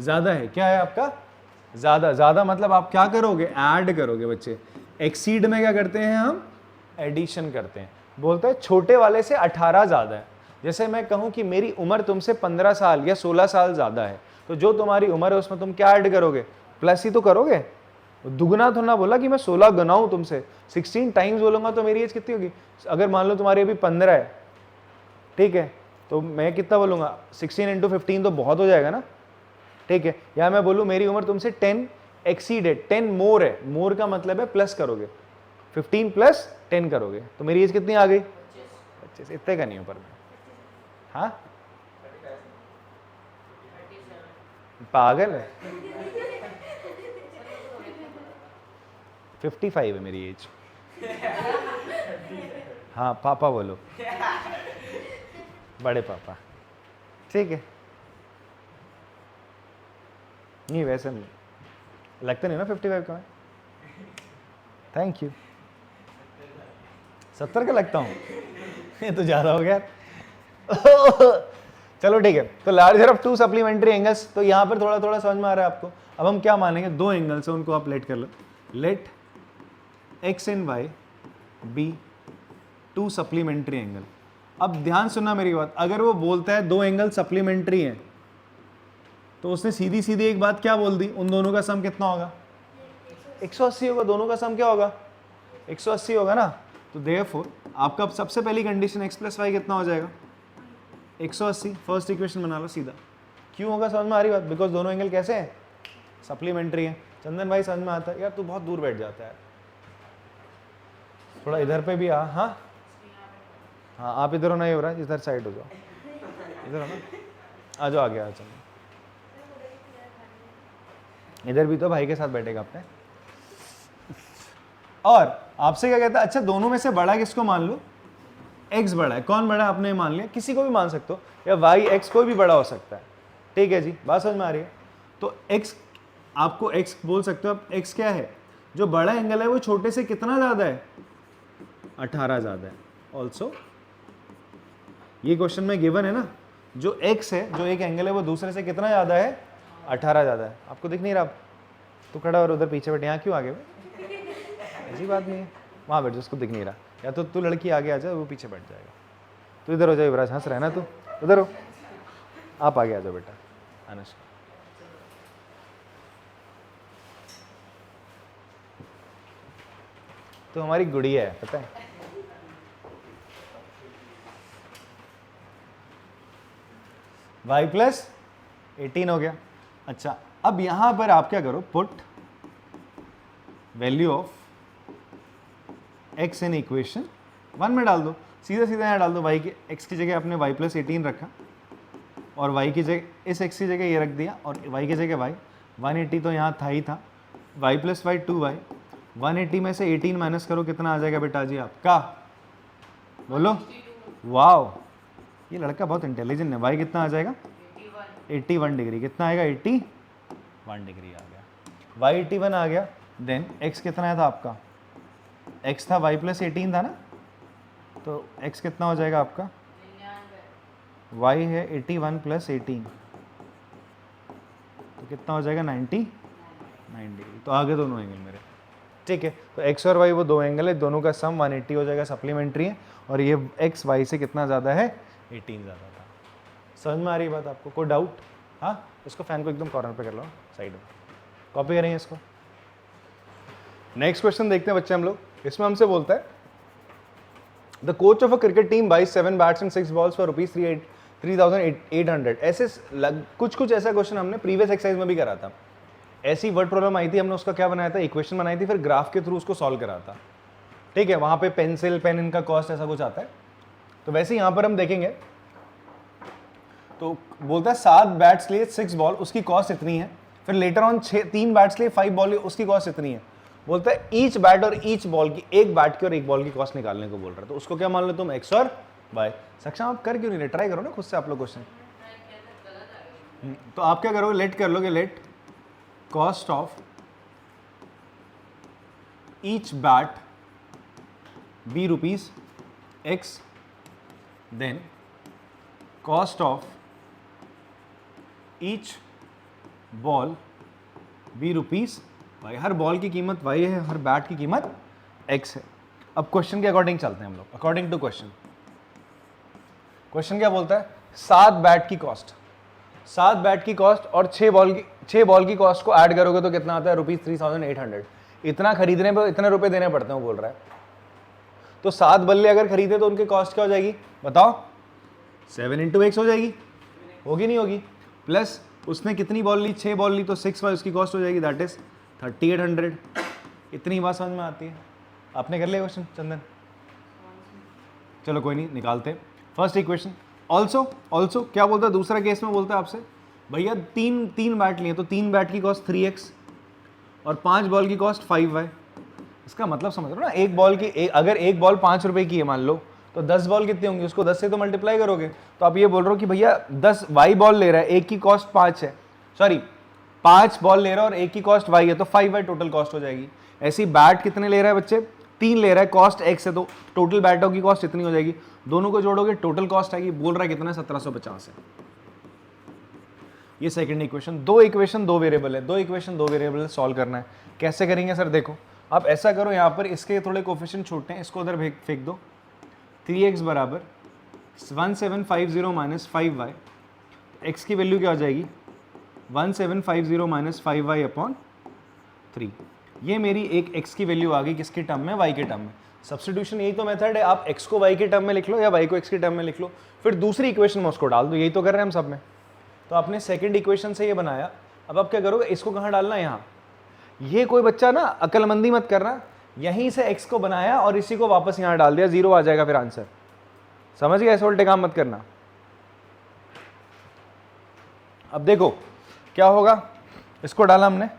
ज्यादा है। क्या है आपका? ज्यादा। ज्यादा मतलब आप क्या करोगे? ऐड करोगे बच्चे। एक्सीड में क्या करते हैं हम? एडिशन करते हैं। बोलता है छोटे वाले से 18 ज्यादा है। जैसे मैं कहूं कि मेरी उम्र तुमसे 15 साल या 16 साल ज्यादा है, तो जो तुम्हारी उम्र है उसमें तुम क्या ऐड करोगे? प्लस ही तो करोगे। दुगना तो ना बोला कि मैं 16 गनाऊं तुमसे, 16 टाइम्स बोलूंगा तो मेरी एज कितनी होगी? अगर मान लो तुम्हारी अभी 15 है, ठीक है, तो मैं कितना बोलूंगा? 16 इंटू 15 तो बहुत हो जाएगा ना, ठीक है। या मैं बोलूं मेरी उम्र तुमसे 10 एक्सीड है, 10 मोर है, मोर का मतलब है प्लस करोगे, 15 प्लस 10 करोगे, तो मेरी एज कितनी आ गई? 25। इतने का नहीं हो पर मैं, हाँ पागल है, 55 है मेरी एज। हाँ पापा बोलो, बड़े पापा, ठीक है। नहीं वैसे नहीं लगता नहीं ना 55 का मैं। Thank you. 70 का लगता हूँ? ये तो ज़्यादा हो गया। चलो ठीक है। तो larger of to supplementary angles, तो यहाँ पर थोड़ा थोड़ा समझ में आ रहा है आपको। अब हम क्या मानेंगे? दो एंगल्स है, उनको आप लेट कर लो। Let X and Y be two supplementary angle. अब ध्यान सुनना मेरी बात, अगर वो बोलता है दो एंगल सप्लीमेंट्री हैं, तो उसने सीधी सीधी एक बात क्या बोल दी? उन दोनों का सम कितना होगा? 180 होगा। दोनों का सम क्या होगा? 180 होगा ना। तो देयरफॉर आपका सबसे पहली कंडीशन x प्लस वाई कितना हो जाएगा? 180। फर्स्ट इक्वेशन बना लो सीधा। क्यों होगा? समझ में आ रही बात? बिकॉज दोनों एंगल कैसे हैं? सप्लीमेंट्री है। चंदन भाई समझ में आता है? यार तू बहुत दूर बैठ जाता है, थोड़ा इधर पे भी आ। हाँ हाँ आप इधर होना, युवराज इधर साइड हो जाओ, इधर हो ना, आ जाओ आगे आ जाओ। इधर भी तो भाई के साथ बैठेगा अपने। और आपसे क्या कहता है? अच्छा दोनों में से बड़ा किसको मान लो? x बड़ा है। कौन बड़ा है? आपने मान लिया, किसी को भी मान सकते हो, या y x कोई भी बड़ा हो सकता है, ठीक है जी, बात समझ में आ रही है? तो x आपको x बोल सकते हो। अब x क्या है? जो बड़ा एंगल है वो छोटे से कितना ज्यादा है? 18 ज्यादा है। ऑल्सो ये क्वेश्चन में गिवन है ना, जो x है, जो एक एंगल है वो दूसरे से कितना ज्यादा है? 18 ज्यादा है। आपको दिख नहीं रहा? तू खड़ा और उधर पीछे बैठे, यहाँ क्यों आगे? ऐसी बात नहीं है, वहाँ बैठ जाओ, उसको दिख नहीं रहा। या तो तू लड़की आगे आ जाए, वो पीछे बैठ जाएगा। तू इधर हो जाए युवराज, हंस रहा है ना तू, उधर हो। आप आगे आ जाओ बेटा, अनुष्का। तो हमारी गुड़िया है, पता है? y प्लस 18 हो गया। अच्छा अब यहां पर आप क्या करो? Put value of x in equation 1 में डाल दो, सीधा सीधा यहाँ डाल दो। y की x की जगह आपने y प्लस 18 रखा, और y की जगह इस x की जगह ये रख दिया, और y की जगह y। 180 तो यहाँ था ही था। y plus Y 2y। 180 में से 18 माइनस करो, कितना आ जाएगा बेटा जी आपका? बोलो। वाओ, ये लड़का बहुत इंटेलिजेंट है। y कितना आ जाएगा? 81 डिग्री। कितना आएगा? 81 डिग्री आ गया। y 81 आ गया। देन x कितना था आपका? x था y प्लस 18 था ना, तो x कितना हो जाएगा आपका? y है 81 प्लस 18, तो कितना हो जाएगा? 99 डिग्री। तो आगे दोनों एंगल मेरे, ठीक है। तो x और y वो दो एंगल है, दोनों का सम 180 हो जाएगा, सप्लीमेंट्री है। और ये x y से कितना ज़्यादा है? 18 ज़्यादा था। समझ में आ रही बात आपको? कोई डाउट? हाँ, इसको फैन को एकदम कॉर्नर पे कर लो, साइड में कॉपी करेंगे इसको। नेक्स्ट क्वेश्चन देखते हैं बच्चे हम लोग। इसमें हमसे बोलता है the coach of a cricket team buys 7 bats and 6 balls for ₹3,800। ऐसे कुछ ऐसा क्वेश्चन हमने प्रीवियस एक्सरसाइज में भी करा था। ऐसी वर्ड प्रॉब्लम आई थी, हमने उसका क्या बनाया था? इक्वेशन बनाई थी, फिर ग्राफ के थ्रू उसको सॉल्व करा था, ठीक है। वहां पे पेंसिल पेन इनका कॉस्ट ऐसा कुछ आता है। तो वैसे यहाँ पर हम देखेंगे तो बोलता है 7 बैट्स लिए 6 बॉल, उसकी कॉस्ट इतनी है। फिर लेटर ऑन 3 बैट्स लिए 5 बॉल, उसकी कॉस्ट इतनी है। बोलता है ईच बैट और ईच बॉल की, एक बैट की और एक बॉल की कॉस्ट निकालने को बोल रहा है। तो उसको क्या मान लो तुम? x और वाई। सक्षम आप कर क्यों नहीं रहे, ट्राई करो ना खुद से आप लोग क्वेश्चन। तो आप क्या करोगे, लेट कर लोगे, let cost of each bat be rupees X, then cost of each ball be rupees Y. हर बॉल की कीमत वाई है, हर बैट की कीमत एक्स है। अब क्वेश्चन के अकॉर्डिंग चलते हैं हम लोग, अकॉर्डिंग टू क्वेश्चन। क्वेश्चन क्या बोलता है, 7 बैट की कॉस्ट, 7 बैट की कॉस्ट और 6 बॉल की कॉस्ट को ऐड करोगे तो कितना आता है, ₹3800। इतना खरीदने पर इतने रुपए देने पड़ते हैं, वो बोल रहा है। तो 7 बल्ले अगर खरीदे तो उनकी कॉस्ट क्या हो जाएगी बताओ, 7 × X हो जाएगी, होगी नहीं होगी, प्लस उसने कितनी बॉल ली, 6 बॉल ली, तो 6 बाय उसकी कॉस्ट हो जाएगी, दैट इज 3800। इतनी बात समझ में आती है। आपने कर लिया क्वेश्चन चंदन, चलो कोई नहीं, निकालते हैं फर्स्ट इक्वेशन। ऑल्सो क्या बोलता है दूसरा केस में, बोलता है आपसे भैया तीन बैट लिए तो 3 बैट की कॉस्ट 3x और 5 बॉल की कॉस्ट 5y। इसका मतलब समझ लो ना, एक बॉल की अगर एक बॉल 5 रुपए की है मान लो, तो 10 बॉल कितनी होंगी, उसको 10 से तो मल्टीप्लाई करोगे। तो आप ये बोल रहे हो कि भैया 10 y बॉल ले रहा है, एक की कॉस्ट 5 है, सॉरी 5 बॉल ले रहा है और एक की कॉस्ट y है, तो 5y टोटल कॉस्ट हो जाएगी। ऐसी बैट कितने ले रहा है बच्चे, 3 ले रहा है, कॉस्ट x है, तो टोटल बैटों की कॉस्ट इतनी हो जाएगी। दोनों को जोड़ोगे टोटल कॉस्ट आएगी, बोल रहा है कितना, 1750 है। ये सेकंड इक्वेशन। दो इक्वेशन दो वेरिएबल है, दो इक्वेशन दो वेरिएबल सॉल्व करना है। कैसे करेंगे सर, देखो आप ऐसा करो, यहाँ पर इसके थोड़े कोफिशिएंट छोटे हैं, इसको उधर फेंक दो। 3x बराबर 1750 माइनस 5y, x की वैल्यू क्या हो जाएगी 1750 माइनस 5y अपॉन 3। ये मेरी एक x की वैल्यू आ गई, किसके टर्म में, y के टर्म में। सब्स्टिट्यूशन यही तो मेथड है, आप x को y के टर्म में लिख लो या y को x के टर्म में लिख लो, फिर दूसरी इक्वेशन में उसको डाल दो, यही तो कर रहे हैं हम सब में। तो आपने सेकंड इक्वेशन से ये बनाया, अब आप क्या करोगे, इसको कहाँ डालना है, यहाँ। ये कोई बच्चा ना अक्लमंदी मत करना, यहीं से x को बनाया और इसी को वापस यहाँ डाल दिया, 0 आ जाएगा फिर आंसर। समझ गया, ऐसे उल्टे काम मत करना। अब देखो क्या होगा, इसको डाला हमने,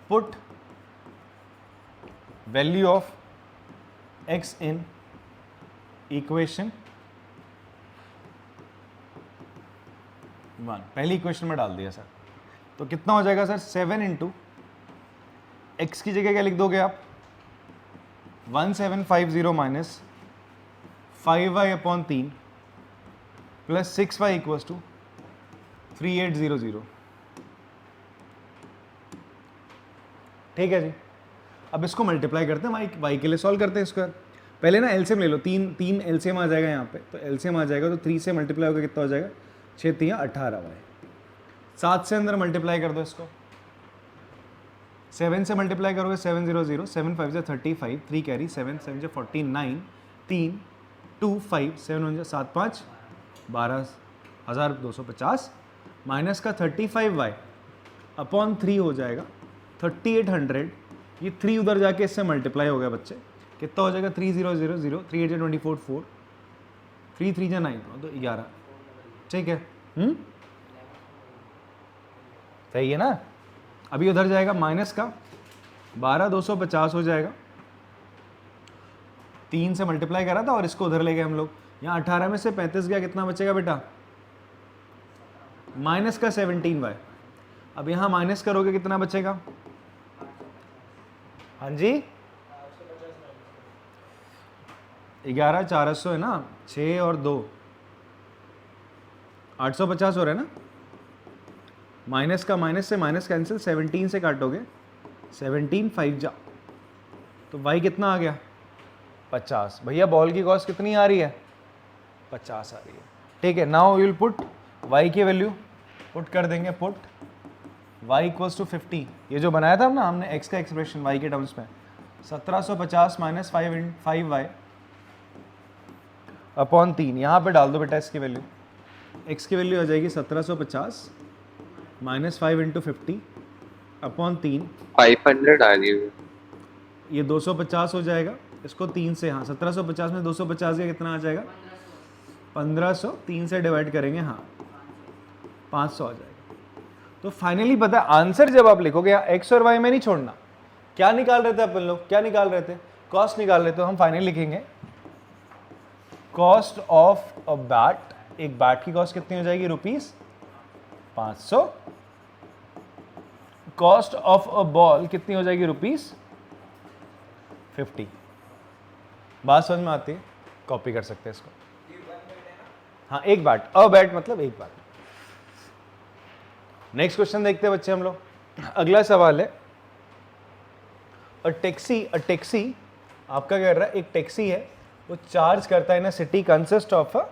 put value of x in equation 1, पहली इक्वेशन में डाल दिया सर। तो कितना हो जाएगा सर, 7 × x की जगह क्या लिख दोगे आप, 1750 minus 5y upon 3 plus 6y equals to 3800। ठीक है जी। अब इसको मल्टीप्लाई करते हैं, y के लिए सॉल्व करते हैं स्क्वायर। पहले ना एलसीएम ले लो, तीन एलसीएम आ जाएगा यहाँ पे, तो एलसीएम आ जाएगा, तो 3 से मल्टीप्लाई होकर कितना हो जाएगा, 6 × 3 = 18y। 7 से अंदर मल्टीप्लाई कर दो इसको, 7 से मल्टीप्लाई करोगे 700, 7 5 से 35, 3 कैरी, 7 7 से 49, 3 2 5 7 7 5 12,250 माइनस का 35y अपॉन 3 हो जाएगा 3800। ये 3 उधर जाके इससे मल्टीप्लाई हो गया बच्चे, कितना हो जाएगा 3000, 3 8 24 4, 3 3 9 तो 11। ठीक है, सही है ना। अभी उधर जाएगा माइनस का 12,250 हो जाएगा, 3 से मल्टीप्लाई करा था और इसको उधर ले गए हम लोग। यहाँ 18 में से 35 गया, कितना बचेगा बेटा, माइनस का 17y। अब यहाँ माइनस करोगे कितना बचेगा, हाँ जी 11,400 है ना, 6 और 2 850 हो रहा है ना। माइनस का माइनस से माइनस कैंसिल, 17 से काटोगे 17 5 जा, तो y कितना आ गया 50। भैया बॉल की कॉस्ट कितनी आ रही है, 50 आ रही है। ठीक है, now you will put y की वैल्यू पुट कर देंगे, पुट y इक्वल्स टू 50। ये जो बनाया था ना हमने x का एक्सप्रेशन y के टर्म्स में, 1750 माइनस 5y अपॉन 3, यहाँ पे डाल दो बेटा इसकी वैल्यू। x की वैल्यू आ जाएगी 1750 माइनस 5 × 50 अपॉन 3, 500 आ रही है, ये 250 हो जाएगा। इसको 3 से, हाँ 1750 में 250 का कितना आ जाएगा 1500, 3 से डिवाइड करेंगे, हाँ 500 आ जाएगा। तो फाइनली पता है आंसर जब आप लिखोगे, यहाँ x और y में नहीं छोड़ना, क्या निकाल रहे थे अपन लोग, क्या निकाल रहे थे, कॉस्ट निकाल रहे थे। तो हम फाइनली लिखेंगे कॉस्ट ऑफ अ बैट, एक बैट की कॉस्ट कितनी हो जाएगी, ₹500। कॉस्ट ऑफ अ बॉल कितनी हो जाएगी, ₹50। बात समझ में आती है, कॉपी कर सकते हैं इसको। हाँ, एक बैट, अ बैट मतलब एक बैट। नेक्स्ट क्वेश्चन देखते हैं बच्चे हम लोग। अगला सवाल है अ टैक्सी आपका क्या कर रहा है, एक टैक्सी है, वो चार्ज करता है in a city consist of a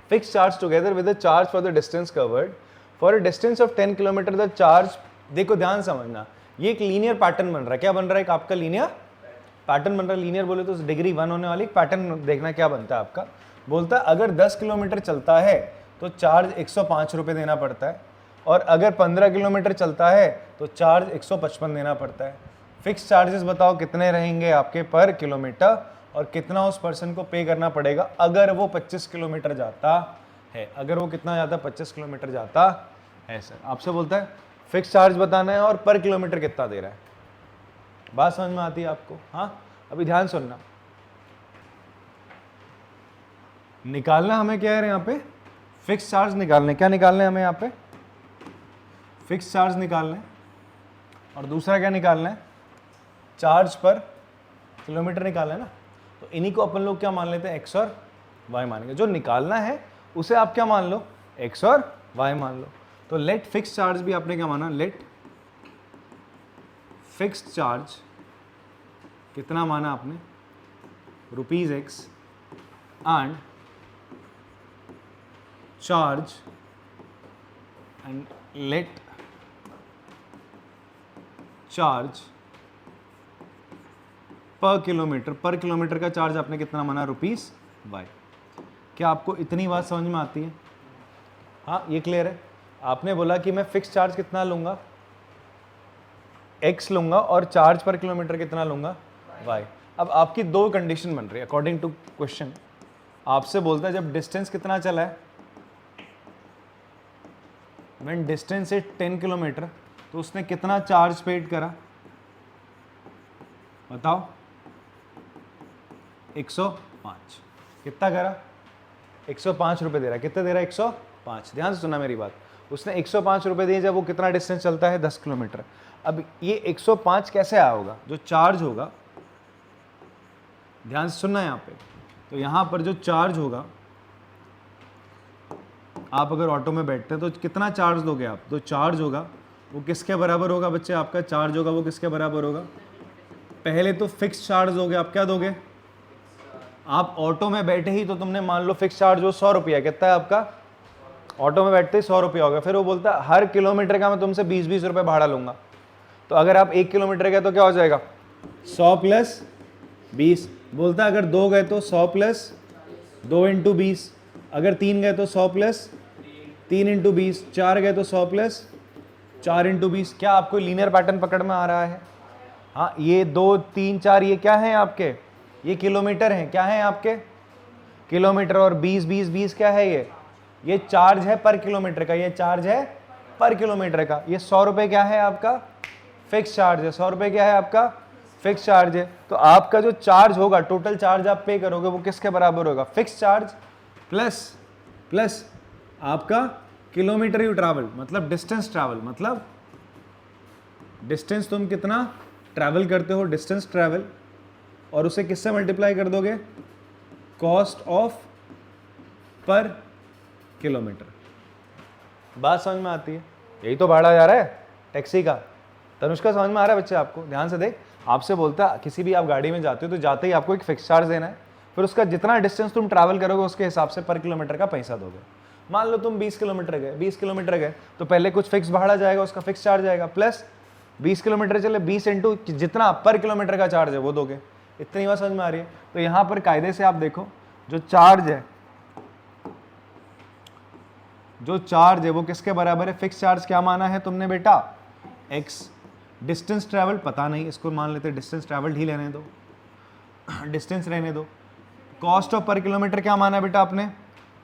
fix charge together with the charge for the distance covered for a distance of 10 kilometre the charge. देखो ध्यान समझना, ये एक लीनियर पैटर्न बन रहा है। क्या बन रहा है, एक आपका लीनियर पैटर्न बन रहा है। लीनियर बोले तो डिग्री 1 होने वाली पैटर्न देखना क्या बनता है आपका। बोलता है अगर 10 किलोमीटर चलता है तो चार्ज 105 रुपये देना पड़ता है, और अगर 15 किलोमीटर चलता है तो चार्ज 155 देना पड़ता है। फिक्स चार्जेस बताओ कितने रहेंगे आपके पर किलोमीटर, और कितना उस पर्सन को पे करना पड़ेगा अगर वो 25 किलोमीटर जाता है। अगर वो कितना जाता है, 25 किलोमीटर जाता है सर। आपसे बोलता है फिक्स चार्ज बताना है और पर किलोमीटर कितना दे रहा है। बात समझ में आती है आपको? हाँ, अभी ध्यान सुनना, निकालना हमें क्या है यहाँ पे, फिक्स चार्ज निकालने। क्या निकालना है हमें यहाँ पे, फिक्स चार्ज निकालना है, और दूसरा क्या निकालना है, चार्ज पर किलोमीटर निकालना है ना। तो इन्हीं को अपन लोग क्या मान लेते हैं, एक्स और वाई मानेंगे। जो निकालना है उसे आप क्या मान लो, एक्स और वाई मान लो। तो लेट फिक्स चार्ज भी आपने क्या माना, लेट फिक्स्ड चार्ज कितना माना आपने, ₹X, and charge and let charge पर किलोमीटर का चार्ज आपने कितना माना, ₹Y। क्या आपको इतनी बात समझ में आती है? हाँ, ये क्लियर है। आपने बोला कि मैं फिक्स चार्ज कितना लूंगा, x लूंगा, और चार्ज पर किलोमीटर कितना लूंगा, y। अब आपकी दो कंडीशन बन रही है अकॉर्डिंग टू क्वेश्चन। आपसे बोलता है जब डिस्टेंस कितना चला है, व्हेन डिस्टेंस इज 10 किलोमीटर, तो उसने कितना चार्ज पेड करा, बताओ, 105। कितना करा, 105 रुपये दे रहा है। कितना दे रहा है, 105। ध्यान से सुना मेरी बात, उसने 105 रुपये दिए जब वो कितना डिस्टेंस चलता है, 10 किलोमीटर। अब ये 105 कैसे आया होगा, जो चार्ज होगा, ध्यान से सुनना यहाँ पे। तो यहाँ पर जो चार्ज होगा, आप अगर ऑटो में बैठते हैं तो कितना चार्ज दोगे आप, जो चार्ज होगा वो किसके बराबर होगा बच्चे, आपका चार्ज होगा वो किसके बराबर होगा, पहले तो फिक्स चार्ज दोगे आप, क्या दोगे, आप ऑटो में बैठे ही तो तुमने मान लो फिक्स चार्ज वो 100 रुपया, कितना है आपका, ऑटो में बैठते ही 100 रुपया होगा। फिर वो बोलता है हर किलोमीटर का मैं तुमसे 20-20 रुपये भाड़ा लूंगा। तो अगर आप 1 किलोमीटर गए तो क्या हो जाएगा, 100 + 20। बोलता है अगर 2 गए तो 100 + 2 × 20। अगर 3 गए तो 100 + 3 × 20। 4 गए तो 100 + 4 × 20। क्या आपको लीनियर पैटर्न पकड़ में आ रहा है? हाँ, ये 2, 3, 4 ये क्या है आपके, ये किलोमीटर हैं, क्या है आपके किलोमीटर, और 20, 20, 20 क्या है, ये चार्ज है पर किलोमीटर का, ये चार्ज है पर किलोमीटर का। ये 100 रुपये क्या है आपका, फिक्स चार्ज है। 100 रुपये क्या है आपका, फिक्स चार्ज है। तो आपका जो चार्ज होगा, टोटल चार्ज आप पे करोगे वो किसके बराबर होगा, फिक्स चार्ज प्लस आपका किलोमीटर यू ट्रैवल, मतलब डिस्टेंस ट्रैवल, मतलब डिस्टेंस तुम कितना ट्रैवल करते हो, डिस्टेंस ट्रैवल, और उसे किससे मल्टीप्लाई कर दोगे, कॉस्ट ऑफ पर किलोमीटर। बात समझ में आती है? यही तो भाड़ा जा रहा है टैक्सी का। तनुष्का समझ में आ रहा है बच्चे आपको? ध्यान से देख, आपसे बोलता है किसी भी आप गाड़ी में जाते हो तो जाते ही आपको एक फिक्स चार्ज देना है, फिर उसका जितना डिस्टेंस तुम ट्रैवल करोगे उसके हिसाब से पर किलोमीटर का पैसा दोगे। मान लो तुम 20 किलोमीटर गए तो पहले कुछ फिक्स भाड़ा जाएगा, उसका फिक्स चार्ज आएगा, प्लस 20 किलोमीटर चले 20 इंटू जितना पर किलोमीटर का चार्ज है वो दोगे। इतनी बात समझ में आ रही है? तो यहाँ पर कायदे से आप देखो, जो चार्ज है वो किसके बराबर है, फिक्स चार्ज क्या माना है तुमने बेटा, x। डिस्टेंस ट्रैवल पता नहीं, इसको मान लेते डिस्टेंस ट्रैवल ही लेने दो, डिस्टेंस रहने दो। कॉस्ट ऑफ पर किलोमीटर क्या माना है बेटा आपने,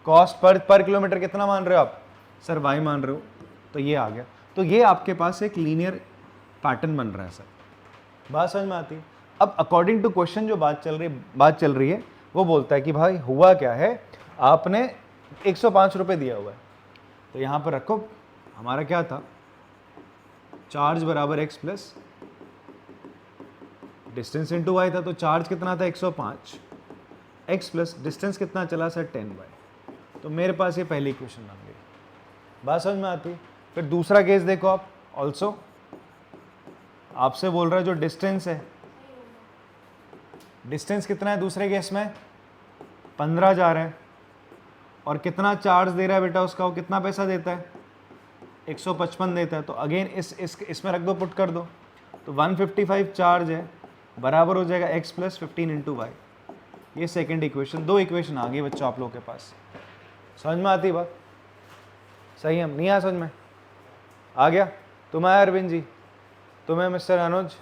कॉस्ट पर किलोमीटर कितना मान रहे हो आप, सर y मान रहे हो, तो ये आ गया। तो ये आपके पास एक लीनियर पैटर्न बन रहा है सर, बात समझ में आती है। अब अकॉर्डिंग टू क्वेश्चन जो बात चल रही है वो बोलता है कि भाई हुआ क्या है, आपने 105 रुपये दिया हुआ है, तो यहाँ पर रखो हमारा क्या था, चार्ज बराबर x plus distance into Y था, तो चार्ज कितना था 105, x प्लस डिस्टेंस कितना चला सर 10y, तो मेरे पास ये पहली इक्वेशन बन गई, बात समझ में आती है। फिर दूसरा केस देखो आप, ऑल्सो आपसे बोल रहा है जो डिस्टेंस है, डिस्टेंस कितना है दूसरे केस में 15 जा रहा है, और कितना चार्ज दे रहा है बेटा उसका, वो कितना पैसा देता है 155 देता है, तो अगेन इसमें रख दो, पुट कर दो, तो 155 चार्ज है बराबर हो जाएगा x प्लस 15 इंटू वाई। ये सेकेंड इक्वेशन, दो इक्वेशन आ गई बच्चों आप लोगों के पास, समझ में आती बात, सही है नहीं आया समझ में, आ गया तुम्हें अरविंद जी, तुम्हें मिस्टर अनुज,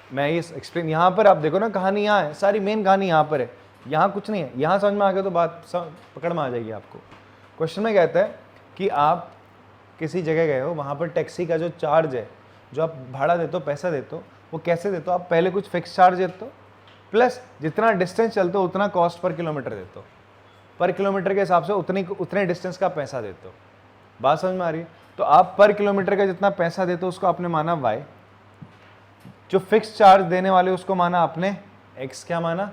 मैं ये एक्सप्लेन, यहाँ पर आप देखो ना कहानी यहाँ है, सारी मेन कहानी यहाँ पर है, यहाँ कुछ नहीं है, यहाँ समझ में आ गया तो बात पकड़ में आ जाएगी आपको। क्वेश्चन में कहता है कि आप किसी जगह गए हो, वहाँ पर टैक्सी का जो चार्ज है, जो आप भाड़ा देते हो, पैसा देते हो, वो कैसे देते हो, आप पहले कुछ फिक्स चार्ज देते हो, प्लस जितना डिस्टेंस चलते हो उतना कॉस्ट पर किलोमीटर देते हो, पर किलोमीटर के हिसाब से उतने डिस्टेंस का पैसा देते हो, बात समझ में आ रही है। तो आप पर किलोमीटर का जितना पैसा देते हो उसको आपने माना y, जो फिक्स चार्ज देने वाले उसको माना आपने x, क्या माना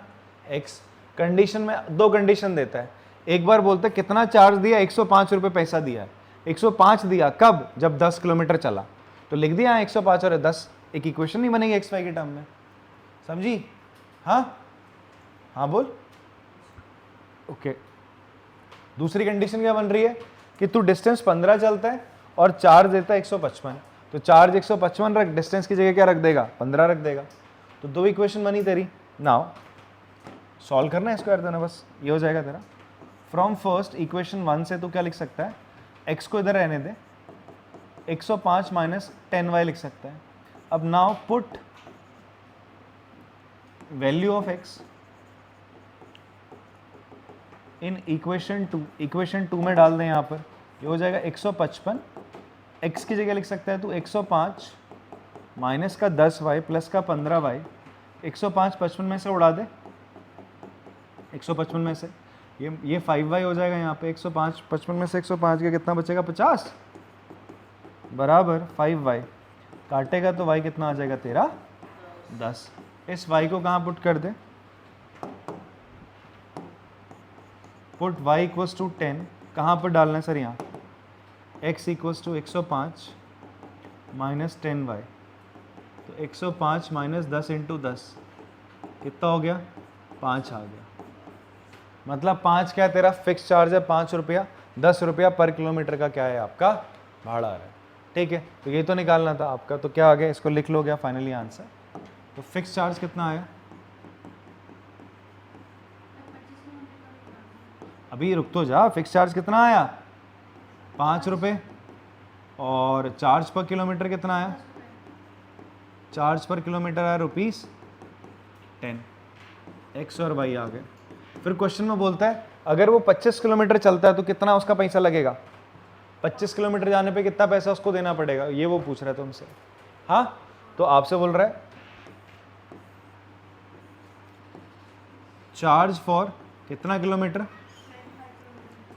x। कंडीशन में दो कंडीशन देता है, एक बार बोलते हैं कितना चार्ज दिया, 105 रुपये पैसा दिया, 105 दिया कब, जब 10 किलोमीटर चला, तो लिख दिया 105 और 10, एक इक्वेशन नहीं बनेगी x y के टर्म में, समझी, हाँ हाँ बोल, ओके। दूसरी कंडीशन क्या बन रही है कि तू डिस्टेंस 15 चलता है और चार्ज देता है 155, तो चार्ज 155 रख, डिस्टेंस की जगह क्या रख देगा 15 रख देगा, तो दो इक्वेशन बनी तेरी। नाउ सॉल्व करना है इसको यार देना, बस ये हो जाएगा तेरा। फ्रॉम फर्स्ट इक्वेशन 1 से तू क्या लिख सकता है, x को इधर रहने दे, 105 माइनस 10y लिख सकता है। अब now put value of x in equation 2, equation 2 में डाल दें, यहाँ पर ये हो जाएगा 155, x की जगह लिख सकता है तो 105 माइनस का 10y प्लस का 15y, 105 55 में से उड़ा दे, 155 में से ये 5y हो जाएगा यहाँ पे, 105 55 में से 105 का कितना बचेगा 50 बराबर 5y, काटेगा तो y कितना आ जाएगा तेरा 10। इस y को कहाँ पुट कर दे, पुट y इक्वल्स टू 10, कहाँ पर डालना है सर, यहाँ x equals to 105 minus 10y, तो 105 माइनस 10 इंटू 10 कितना हो गया 5 आ गया, मतलब 5 क्या तेरा फिक्स चार्ज है 5 रुपया, 10 रुपया पर किलोमीटर का क्या है आपका भाड़ा है, ठीक है। तो ये तो निकालना था आपका, तो क्या आ गया, इसको लिख लो, गया फाइनली आंसर। तो फिक्स चार्ज कितना आया, अभी रुक तो जा, फिक्स चार्ज कितना आया 5 रुपये, और चार्ज पर किलोमीटर कितना आया, चार्ज पर किलोमीटर आया ₹10, x और y आ गए। फिर क्वेश्चन में बोलता है अगर वो 25 किलोमीटर चलता है तो कितना उसका पैसा लगेगा, 25 किलोमीटर जाने पे कितना पैसा उसको देना पड़ेगा, ये वो पूछ रहा है तुमसे। हाँ, तो आपसे बोल रहा है चार्ज फॉर कितना किलोमीटर,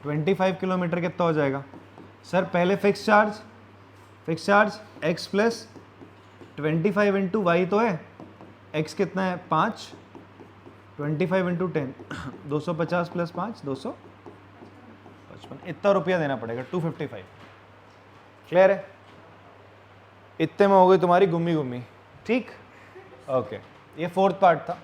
25 किलोमीटर कितना हो जाएगा सर, पहले fix charge x plus 25 into Y तो है, x कितना है 5, 25 इंटू 10 250 प्लस 5 255, इतना रुपया देना पड़ेगा 255। क्लियर है, इतने में हो गई तुम्हारी गुम्मी, ठीक, ओके। ये फोर्थ पार्ट था।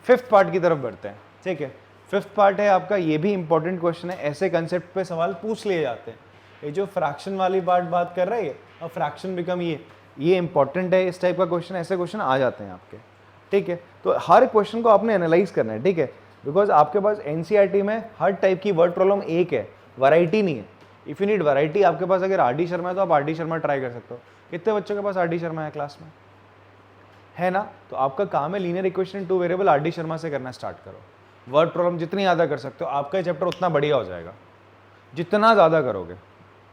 फिफ्थ पार्ट की तरफ बढ़ते हैं, ठीक है। फिफ्थ पार्ट है आपका, ये भी इंपॉर्टेंट क्वेश्चन है, ऐसे कंसेप्ट पे सवाल पूछ लिए जाते हैं। ये जो फ्रैक्शन वाली पार्ट बात कर रही है और फ्रैक्शन बिकम ये इंपॉर्टेंट है, इस टाइप का क्वेश्चन, ऐसे क्वेश्चन आ जाते हैं आपके, ठीक है। तो हर क्वेश्चन को आपने एनालाइज करना है, ठीक है, बिकॉज आपके पास एनसीईआरटी में हर टाइप की वर्ड प्रॉब्लम एक है, वैरायटी नहीं है। इफ़ यू नीड वैरायटी, आपके पास अगर आर डी शर्मा है तो आप आर डी शर्मा ट्राई कर सकते हो। कितने बच्चों के पास आर डी शर्मा है क्लास में, है ना? तो आपका काम है linear equation 2 variable R D Sharma से करना स्टार्ट करो। वर्ड प्रॉब्लम जितनी ज़्यादा कर सकते हो, आपका चैप्टर उतना बढ़िया हो जाएगा, जितना ज़्यादा करोगे,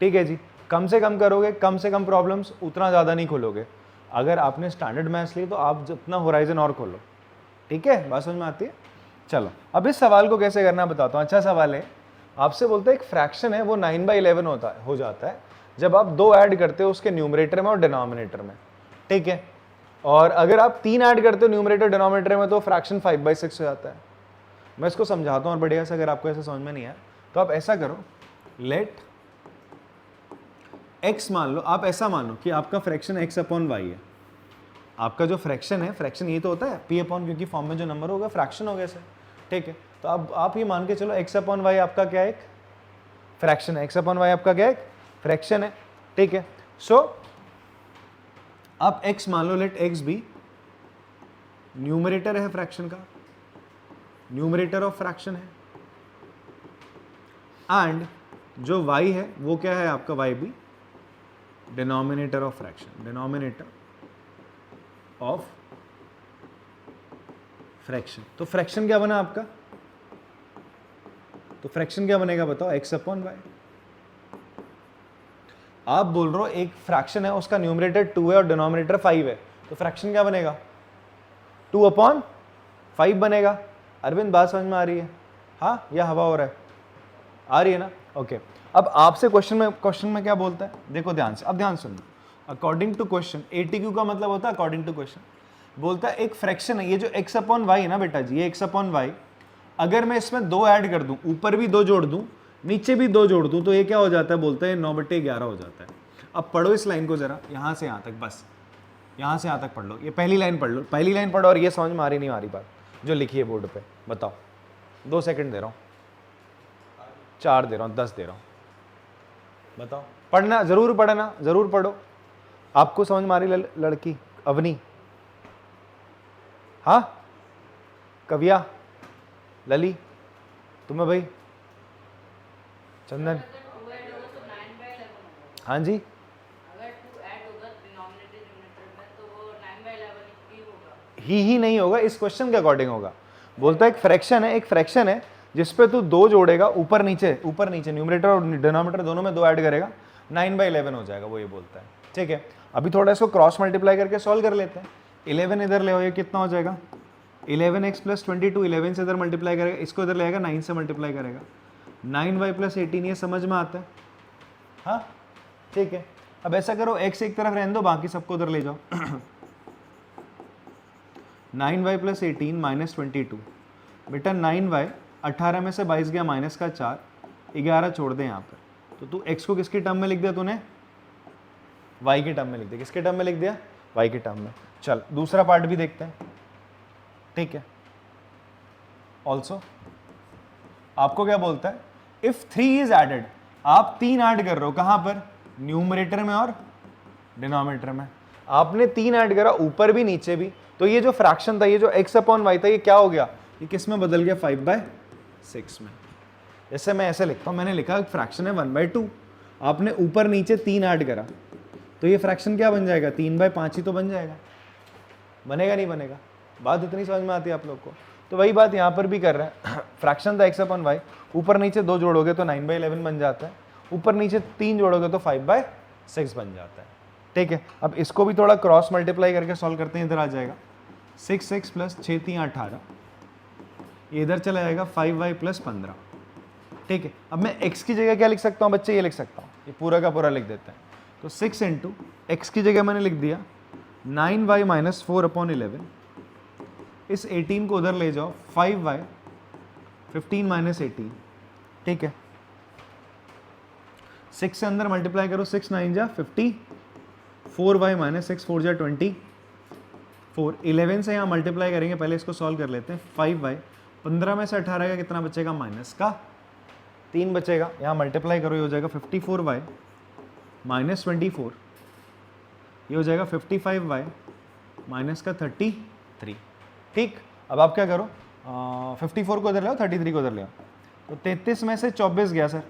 ठीक है जी, कम से कम करोगे, कम से कम प्रॉब्लम्स, उतना ज़्यादा नहीं खोलोगे। अगर आपने स्टैंडर्ड मैथ्स ली तो आप जितना होराइजन और खोलो, ठीक है, बात समझ में आती है। चलो अब इस सवाल को कैसे करना बताता हूँ। अच्छा सवाल है, आपसे बोलते हैं एक फ्रैक्शन है वो 9/11 हो जाता है जब आप 2 ऐड करते हो उसके न्यूमरेटर में और डिनोमिनेटर में, ठीक है। और अगर आप 3 ऐड करते हो न्यूमरेटर डिनोमिनेटर में तो फ्रैक्शन 5/6 हो जाता है। मैं इसको समझाता हूँ और बढ़िया से, अगर आपको ऐसा समझ में नहीं आया तो आप ऐसा करो, लेट x मान लो, आप ऐसा मान लो कि आपका फ्रैक्शन x अपॉन y है। आपका जो फ्रैक्शन है, फ्रैक्शन ये तो होता है p अपॉन, क्योंकि फॉर्म में जो नंबर होगा फ्रैक्शन हो गया सर, ठीक है। तो अब आप ये मान के चलो x अपॉन y आपका क्या है, एक फ्रैक्शन है। x अपॉन y आपका क्या है, एक फ्रैक्शन है, ठीक है। सो आप x मान लो, लेट x भी न्यूमरेटर है फ्रैक्शन का, न्यूमरेटर ऑफ फ्रैक्शन है, एंड जो y है वो क्या है आपका, y भी denominator of fraction, denominator of fraction. तो फ्रैक्शन क्या बना आपका, तो फ्रैक्शन क्या बनेगा बताओ, x अपॉन y। आप बोल रहे हो एक फ्रैक्शन है उसका न्यूमरेटर 2 है और डिनोमिनेटर 5 है, तो फ्रैक्शन क्या बनेगा, 2 अपॉन 5 बनेगा। अरविंद बात समझ में आ रही है, हाँ, या हवा हो रहा है, आ रही है ना, ओके। अब आपसे क्वेश्चन में क्या बोलता है, देखो ध्यान से, अब ध्यान सुनना। अकॉर्डिंग टू क्वेश्चन, ATQ का मतलब होता है अकॉर्डिंग टू क्वेश्चन। बोलता है एक फ्रैक्शन है, ये जो x अपॉन वाई है ना बेटा जी, ये x अपॉन वाई, अगर मैं इसमें 2 ऐड कर दूं, ऊपर भी 2 जोड़ दूं, नीचे भी 2 जोड़ दूं, तो ये क्या हो जाता है, बोलता है 9/11 हो जाता है। अब पढ़ो इस लाइन को जरा, यहां से यहां तक, बस यहां से यहां तक पढ़ लो। ये पहली लाइन पढ़ लो, पहली लाइन पढ़ो और ये समझ में आ रही नहीं आ रही बात जो लिखी है बोर्ड पे, बताओ। 2 सेकंड दे रहा हूं, 4 दे रहा हूं, 10 दे रहा हूं, बताओ। पढ़ना जरूर, पढ़ना जरूर पढ़ो। आपको समझ में आ रही लड़की अवनी, हाँ, कविया, लली, तुम्हें भाई, चंदन, हाँ जी, ही नहीं होगा, इस क्वेश्चन के अकॉर्डिंग होगा। बोलता है एक फ्रैक्शन है, एक फ्रैक्शन है जिसपे तू 2 जोड़ेगा, ऊपर नीचे न्यूमरेटर और डिनोमिनेटर दोनों में 2 ऐड करेगा, 9/11 हो जाएगा, वो ये बोलता है, ठीक है। अभी थोड़ा इसको क्रॉस मल्टीप्लाई करके सॉल्व कर लेते हैं। 11 इधर ले आओ, ये कितना हो जाएगा, 11x + 22, 11 से इधर मल्टीप्लाई करेगा, इसको इधर ले आएगा, 9 से मल्टीप्लाई करेगा, 9y + 18, ये समझ में आता है, हाँ, ठीक है। अब ऐसा करो, x एक तरफ रहने दो, बाकी सबको उधर ले जाओ। 9y + 18 - 22, बेटा 9y, 18 में से 22 गया, -4, 11 छोड़ दे यहाँ पर, तो तू x को किसकी टर्म में लिख दिया तूने, y की टर्म में लिख दिया, किसके टर्म में लिख दिया, y की टर्म में। चल दूसरा पार्ट भी देखते हैं, ठीक है। ऑल्सो आपको क्या बोलता है, इफ 3 इज एडेड, आप 3 ऐड कर रहे हो, कहां पर, न्यूमरेटर में और डिनोमिनेटर में। आपने 3 ऐड करा, ऊपर भी नीचे भी, तो ये जो फ्रैक्शन था, ये जो x अपॉन वाई था, ये क्या हो गया, ये किस में बदल गया, 5/6 में। जैसे मैं ऐसे लिखता हूं, मैंने लिखा फ्रैक्शन है 1/2, आपने ऊपर नीचे 3 ऐड करा, तो ये फ्रैक्शन क्या बन जाएगा, 3/5 ही तो बन जाएगा, बनेगा नहीं बनेगा, बात इतनी समझ में आती है आप लोग को। तो वही बात यहाँ पर भी कर रहे हैं, फ्रैक्शन था x अपॉन वाई, ऊपर नीचे 2 जोड़ोगे तो 9/11 बन जाता है, ऊपर नीचे 3 जोड़ोगे तो 5/6 बन जाता है, ठीक है। अब इसको भी थोड़ा क्रॉस मल्टीप्लाई करके सॉल्व करते हैं, इधर आ जाएगा 6x + 6 3 18, ये इधर चला जाएगा 5y + 15, ठीक है। अब मैं x की जगह क्या लिख सकता हूँ बच्चे, ये लिख सकता हूँ, ये पूरा का पूरा लिख देते हैं। तो 6 × x की जगह मैंने लिख दिया 9y - 4/11, इस 18 को उधर ले जाओ, 5y 15 - 18, ठीक है। 6 से अंदर मल्टीप्लाई करो, 6 9 जा 50, 4y - 6 4 जा 24, 11 से यहाँ मल्टीप्लाई करेंगे, पहले इसको सॉल्व कर लेते हैं। 5y, 15 में से 18 का कितना बचेगा, -3 बचेगा, यहाँ मल्टीप्लाई करो, ये हो जाएगा 54y - 24, ये हो जाएगा 55y -33, ठीक। अब आप क्या करो, 54 को इधर ले आओ, 33 को इधर ले आओ, तो 33 में से 24 गया सर,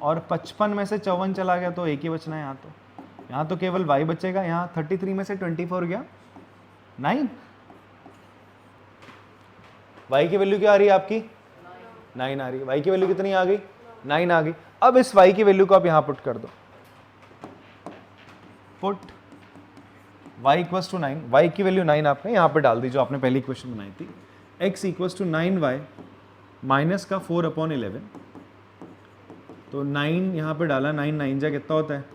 और 55 में से 54 चला गया, तो एक ही बचना है यहाँ तो केवल y बचेगा। यहाँ 33 में से 24 गया 9, y की वैल्यू क्या आ रही है आपकी, 9 आ रही है, y की वैल्यू कितनी आ गई, 9 आ गई। अब इस y की वैल्यू को आप यहां पुट कर दो, put y equals to 9, y की वैल्यू 9 आपने यहां पे डाल दी जो आपने पहली इक्वेशन बनाई थी, x equals to 9y minus का 4/11, तो 9 यहां पे डाला, 9 9 जा कितना होता है,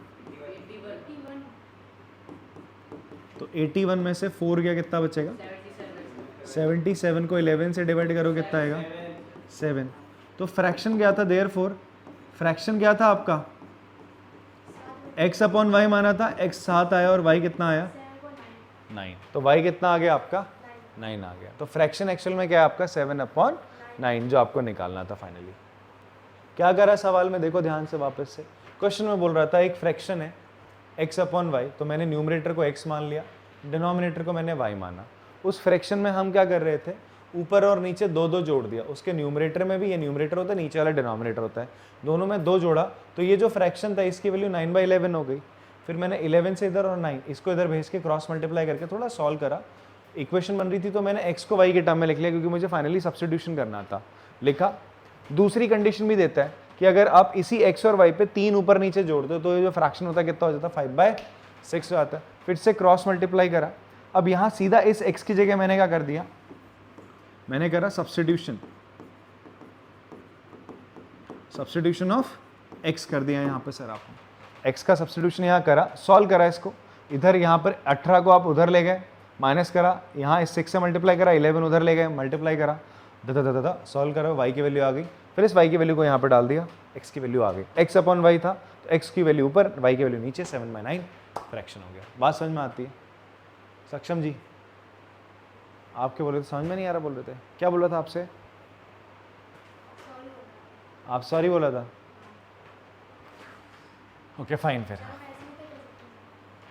तो 81 में से 4 गया, कितना बचेगा 77 को 11 से डिवाइड करो कितना आएगा 7, तो फ्रैक्शन क्या था, देयरफॉर फ्रैक्शन क्या था आपका, x अपॉन वाई माना था, x 7 आया और y कितना आया 9, तो y कितना आ गया आपका 9 आ गया, तो फ्रैक्शन एक्चुअल में क्या है आपका 7/9 जो आपको निकालना था फाइनली। क्या करा सवाल में, देखो ध्यान से वापस से, क्वेश्चन में बोल रहा था एक फ्रैक्शन है x अपॉन वाई, तो मैंने न्यूमरेटर को x मान लिया, डिनोमिनेटर को मैंने y माना। उस फ्रैक्शन में हम क्या कर रहे थे, ऊपर और नीचे दो दो जोड़ दिया, उसके न्यूमरेटर में भी ये न्यूमरेटर होता है, नीचे वाला डिनोमिनेटर होता है, दोनों में 2 जोड़ा, तो ये जो फ्रैक्शन था इसकी वैल्यू 9/11 हो गई। फिर मैंने 11 से इधर और 9 इसको इधर भेज के क्रॉस मल्टीप्लाई करके थोड़ा सॉल्व करा, इक्वेशन बन रही थी तो मैंने x को y के टर्म में लिख लिया क्योंकि मुझे फाइनली सब्स्टिट्यूशन करना था, लिखा। दूसरी कंडीशन भी देता है कि अगर आप इसी x और y पे 3 ऊपर नीचे जोड़ दो तो ये जो फ्रैक्शन होता है कितना हो जाता है 5/6 हो जाता है। फिर से क्रॉस मल्टीप्लाई करा, अब यहाँ सीधा इस x की जगह मैंने क्या कर दिया, मैंने करा सब्स्टिट्यूशन ऑफ x कर दिया यहाँ पे सर आपने, x का सब्स्टिट्यूशन यहाँ करा, सॉल्व करा इसको, इधर यहाँ पर 18 को आप उधर ले गए, माइनस करा, यहाँ इस 6 से मल्टीप्लाई करा, 11 उधर ले गए, मल्टीप्लाई करा, दादा सॉल्व करा, y की वैल्यू आ गई, फिर इस y की वैल्यू को यहाँ पर डाल दिया, x की वैल्यू आ गई, x अपॉन y था तो x की वैल्यू ऊपर, y की वैल्यू नीचे, 7/9 फ्रैक्शन हो गया। बात समझ में आती है सक्षम जी? आपके बोल रहे थे समझ में नहीं आ रहा, बोल रहे थे क्या बोल रहा था आपसे, आप सॉरी बोला था, ओके फाइन, फिर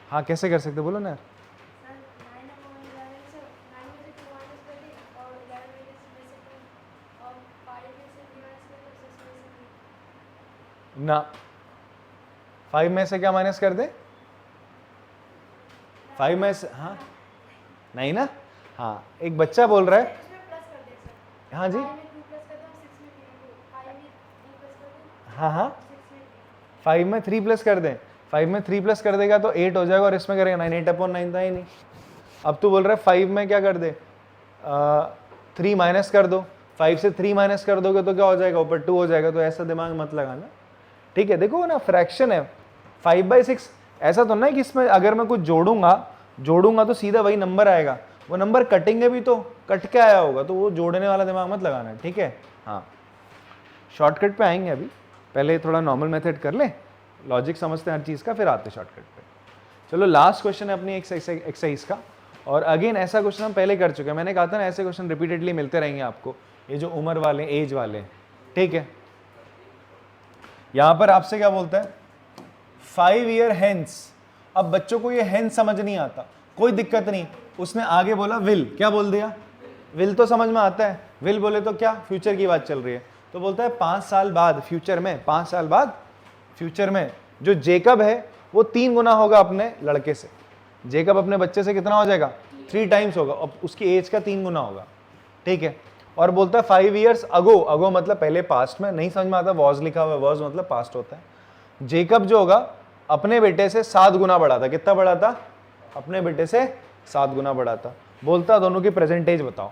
हाँ कैसे कर सकते बोलो ना यार, ना 5 में से क्या माइनस कर दे, 5 में से, हाँ नहीं ना, हाँ एक बच्चा बोल रहा है, हाँ जी, हाँ हाँ 5 में 3 प्लस कर दें, 5 में 3 प्लस कर देगा तो 8 हो जाएगा और इसमें करेगा 9, 8/9 था ही नहीं। अब तू बोल रहा है 5 में क्या कर दे, 3 माइनस कर दो, 5 से 3 माइनस कर दोगे तो क्या हो जाएगा, ऊपर 2 हो जाएगा, तो ऐसा दिमाग मत लगाना, ठीक है। देखो ना फ्रैक्शन है 5/6, ऐसा तो नहीं कि इसमें अगर मैं कुछ जोड़ूंगा तो सीधा वही नंबर आएगा, वो नंबर कटेंगे भी तो कट के आया होगा, तो वो जोड़ने वाला दिमाग मत लगाना, ठीक है। हाँ शॉर्टकट पे आएंगे, अभी पहले थोड़ा नॉर्मल मेथड कर ले, लॉजिक समझते हैं हर चीज़ का, फिर आते शॉर्टकट पे। चलो लास्ट क्वेश्चन है अपनी एक्सरसाइज का, और अगेन ऐसा क्वेश्चन हम पहले कर चुके हैं, मैंने कहा था ना ऐसे क्वेश्चन रिपीटेडली मिलते रहेंगे आपको, ये जो उम्र वाले एज वाले, ठीक है। यहाँ पर आपसे क्या बोलता है 5 ईयर हेंस, अब बच्चों को ये हेंस समझ नहीं आता, कोई दिक्कत नहीं, उसने आगे बोला विल, क्या बोल दिया, विल तो समझ में आता है, विल बोले तो क्या फ्यूचर की बात चल रही है, तो बोलता है 5 साल बाद फ्यूचर में, 5 साल बाद फ्यूचर में जो जेकब है वो 3 गुना होगा अपने लड़के से, जेकब अपने बच्चे से कितना हो जाएगा 3 टाइम्स होगा, अब उसकी एज का 3 गुना होगा, ठीक है। और बोलता है 5 ईयर्स अगो मतलब पहले पास्ट में, नहीं समझ में आता वॉज लिखा हुआ है, वॉज मतलब पास्ट होता है, जेकब जो होगा अपने बेटे से 7 गुना बड़ा था, कितना बड़ा था, अपने बेटे से 7 गुना बड़ा था। बोलता दोनों की प्रेजेंट एज बताओ,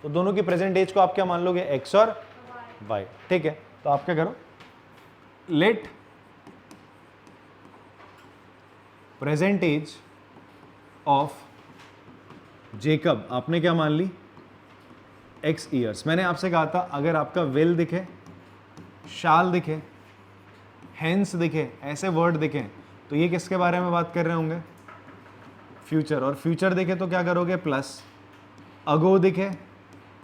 तो दोनों की प्रेजेंट एज को आप क्या मान लोगे, एक्स और वाई, ठीक है। तो आप क्या करो, let present age of Jacob, आपने क्या मान ली, एक्स ईयर्स। मैंने आपसे कहा था अगर आपका विल दिखे, शाल दिखे, हेंस दिखे, ऐसे वर्ड दिखे तो ये किसके बारे में बात कर रहे होंगे, फ्यूचर, और फ्यूचर दिखे तो क्या करोगे प्लस, अगो दिखे,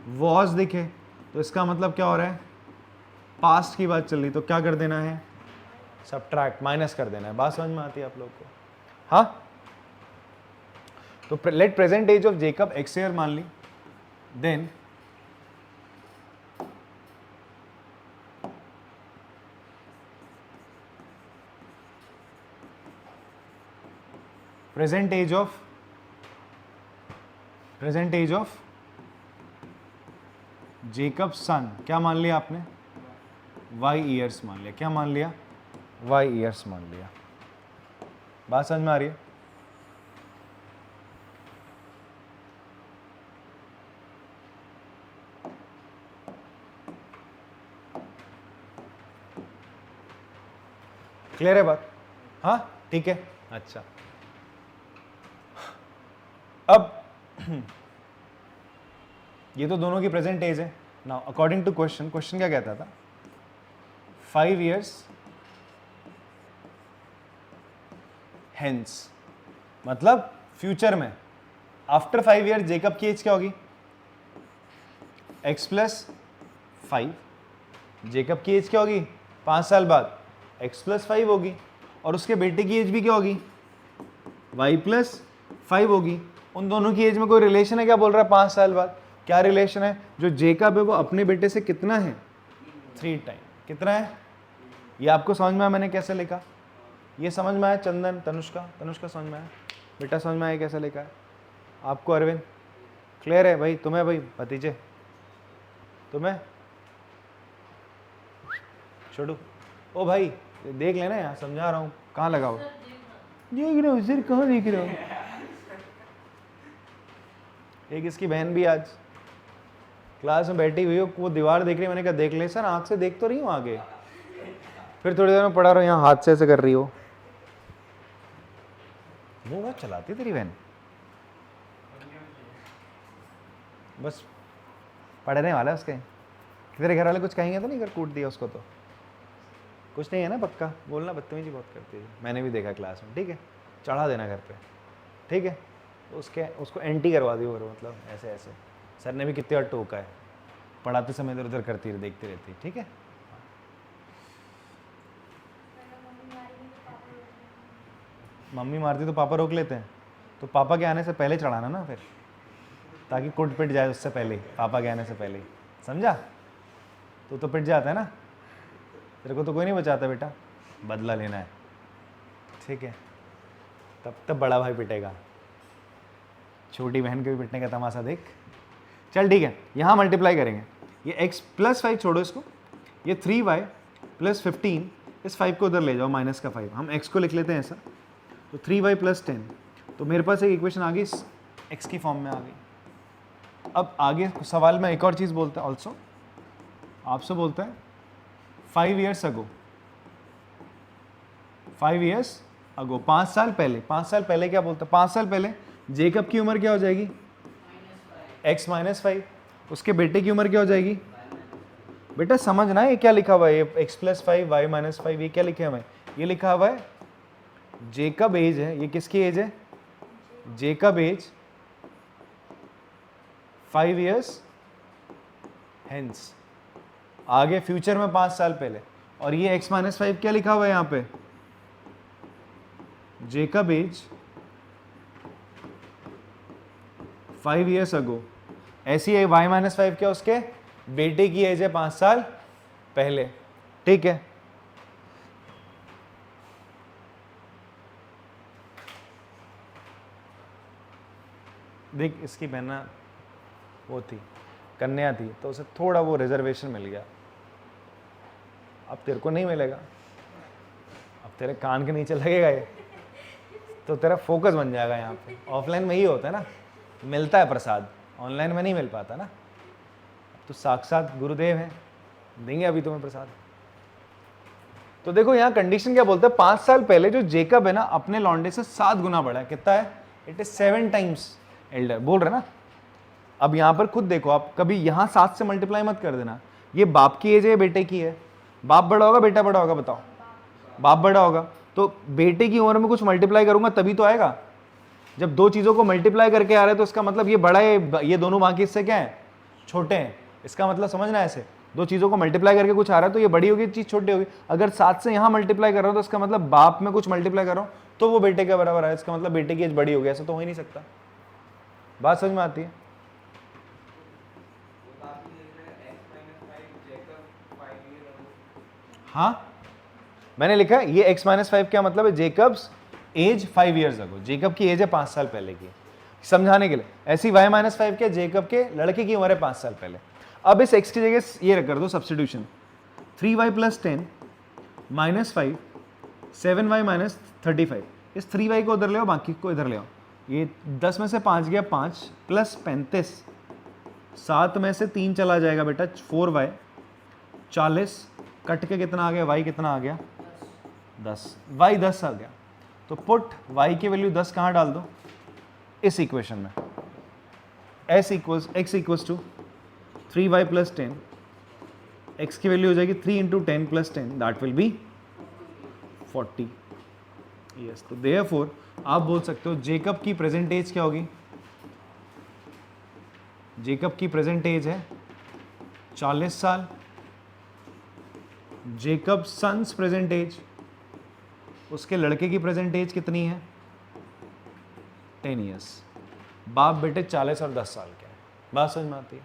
वॉज दिखे तो इसका मतलब क्या हो रहा है, पास्ट की बात चल रही, तो क्या कर देना है, सबट्रैक्ट, माइनस कर देना है। बात समझ में आती है आप लोग को? हाँ, तो let present age of Jacob X year मान ली, then present age of Jacob son क्या मान लिया आपने, वाई ईयर्स मान लिया, क्या मान लिया y ईयर्स मान लिया। बात समझ में आ रही है? क्लियर है बात? हाँ ठीक है। अच्छा अब ये तो दोनों की प्रेजेंट एज है। Now according to question, question क्या कहता था? 5 years हेंस, मतलब फ्यूचर में आफ्टर 5 years जेकब की एज क्या होगी? x plus 5। जेकब की एज क्या होगी 5 साल बाद? x प्लस 5 होगी। और उसके बेटे की एज भी क्या होगी? y प्लस 5 होगी। उन दोनों की एज में कोई रिलेशन है क्या? बोल रहा है 5 साल बाद। क्या रिलेशन है? जो जेकब है वो अपने बेटे से कितना है? 3 टाइम। कितना है? ये आपको समझ में आया मैंने कैसे लिखा? ये समझ में आया चंदन, तनुष्का? तनुष्का समझ में आया? बेटा समझ में आया कैसे लिखा है? आपको अरविंद क्लियर है भाई? तुम्हें भाई भतीजे, तुम्हें छोड़ू? ओ भाई देख लेना यार, समझा रहा हूँ। कहाँ लगाओ? देख रहे हो सर, कहाँ देख रहे हो? एक इसकी बहन भी आज क्लास में बैठी हुई हो, वो दीवार देख रही है। मैंने कहा देख ले सर, आंख से देख तो रही हूँ आगे। फिर थोड़ी देर में पढ़ा रहा हूँ, यहाँ हाथ से ऐसे कर रही हो। वो बहुत चलाती तेरी बहन, बस पढ़ने वाला है उसके। तेरे घर वाले कुछ कहेंगे तो नहीं अगर कूट दिया उसको? तो कुछ नहीं है ना? पक्का बोलना, बदतमीजी बहुत करती है, मैंने भी देखा क्लास में। ठीक है, चढ़ा देना घर पे, ठीक है? उसको एंटी करवा दी, और मतलब ऐसे ऐसे। सर ने भी कितनी बार टोका है, पढ़ाते समय इधर उधर करती रही, देखती रहती। ठीक है, मम्मी मारती तो पापा रोक लेते हैं, तो पापा के आने से पहले चढ़ाना ना फिर, ताकि कुट पिट जाए उससे पहले, पापा के आने से पहले। समझा? तो पिट जाता है ना, तेरे को तो कोई नहीं बचाता बेटा, बदला लेना है। ठीक है, तब बड़ा भाई पिटेगा, छोटी बहन को भी पिटने का तमाशा देख। चल ठीक है, यहाँ मल्टीप्लाई करेंगे। ये x प्लस 5 छोड़ो इसको, ये 3y प्लस 15, इस 5 को उधर ले जाओ, माइनस का 5। हम x को लिख लेते हैं ऐसा, तो 3y प्लस 10। तो मेरे पास एक इक्वेशन आ गई, x की फॉर्म में आ गई। अब आगे सवाल में एक और चीज़ बोलता है ऑल्सो, आपसे बोलता है 5 years अगो, 5 years अगो, 5 साल पहले। 5 साल पहले क्या बोलता है? 5 साल पहले जेकब की उम्र क्या हो जाएगी? x minus 5। उसके बेटे की उम्र क्या हो जाएगी? बेटा समझना है ये क्या लिखा हुआ है, ये x प्लस 5 y माइनस 5, ये क्या लिखा हुआ है? ये लिखा हुआ है जेकब एज है। ये किसकी एज है? जेकब एज 5 years हेंस, आगे फ्यूचर में 5 साल पहले। और ये x माइनस 5 क्या लिखा हुआ है यहाँ पे? जेकब एज 5 years अगो। ऐसी है y माइनस 5 क्या? उसके बेटे की एज है 5 साल पहले। ठीक है, देख इसकी बहना वो थी, कन्या थी, तो उसे थोड़ा वो रिजर्वेशन मिल गया। अब तेरे को नहीं मिलेगा, अब तेरे कान के नीचे लगेगा ये, तो तेरा फोकस बन जाएगा यहाँ पे। ऑफलाइन में ही होता है ना, मिलता है प्रसाद, ऑनलाइन में नहीं मिल पाता ना। तो साक्षात गुरुदेव हैं, देंगे अभी तुम्हें प्रसाद। तो देखो यहाँ कंडीशन क्या बोलता है? 5 साल पहले जो जेकब है ना, अपने लॉन्डे से 7 गुना बड़ा है। कितना है? इट इज 7 times एल्डर, बोल रहे ना। अब यहाँ पर खुद देखो, आप कभी यहाँ 7 से मल्टीप्लाई मत कर देना। ये बाप की एज है, बेटे की है? बाप बड़ा होगा बेटा बड़ा होगा? बताओ। बाप बड़ा होगा, तो बेटे की उम्र में कुछ मल्टीप्लाई करूंगा तभी तो आएगा। जब दो चीज़ों को मल्टीप्लाई करके आ रहे हैं तो इसका मतलब ये बड़ा है, ये दोनों बाकी इससे क्या है? छोटे हैं। इसका मतलब समझना है, ऐसे दो चीज़ों को मल्टीप्लाई करके कुछ आ रहा है तो ये बड़ी होगी, चीज़ छोटी होगी। अगर 7 से यहाँ मल्टीप्लाई कर रहा हूँ तो इसका मतलब बाप में कुछ मल्टीप्लाई कर रहा हूँ तो वो बेटे के बराबर है, इसका मतलब बेटे की एज बड़ी होगी। ऐसा तो हो ही नहीं सकता। बात समझ में आती है? हाँ, मैंने लिखा है ये x माइनस 5 क्या मतलब है? जेकब्स एज 5 years अगो। जेकब की एज है 5 साल पहले की, समझाने के लिए। ऐसी y माइनस 5 क्या? जेकब के लड़के की उम्र है 5 साल पहले। अब इस x की जगह ये कर दो substitution, 3y plus 10 minus 5 7y minus 35, इस 3y को उधर ले आओ, बाकी को इधर ले आओ। ये 10 में से 5 गया 5 प्लस 35, 7 में से 3 चला जाएगा बेटा 4y, 40 कट के कितना आ गया, y कितना आ गया 10, y 10 आ गया। तो पुट y की वैल्यू 10 कहाँ डाल दो, इस इक्वेशन में, x equals to 3y plus 10, x की वैल्यू हो जाएगी 3 into 10 plus 10, that will be 40। Yes, तो देयरफॉर आप बोल सकते हो जेकब की प्रेजेंट एज क्या होगी, जेकब की प्रेजेंट एज है 40 साल, जेकब सन्स प्रेजेंट एज, उसके लड़के की प्रेजेंट एज कितनी है 10 ईयर्स। बाप बेटे 40 और 10 साल के हैं, बात समझ में आती है।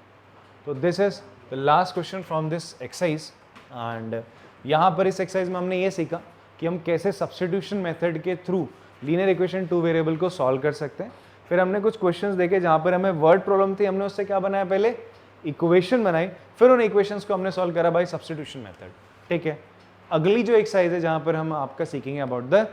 तो this is the last question from this exercise. And यहाँ पर इस एक्सरसाइज में हमने ये सीखा कि हम कैसे सब्स्टिट्यूशन मेथड के थ्रू लीनियर इक्वेशन 2 वेरिएबल को सॉल्व कर सकते हैं। फिर हमने कुछ क्वेश्चंस देखे जहाँ पर हमें वर्ड प्रॉब्लम थी, हमने उससे क्या बनाया, पहले इक्वेशन बनाई, फिर उन इक्वेशंस को हमने सॉल्व करा बाय सब्स्टिट्यूशन मेथड। ठीक है, अगली जो एक्सरसाइज है जहाँ पर हम आपका सीखेंगे अबाउट द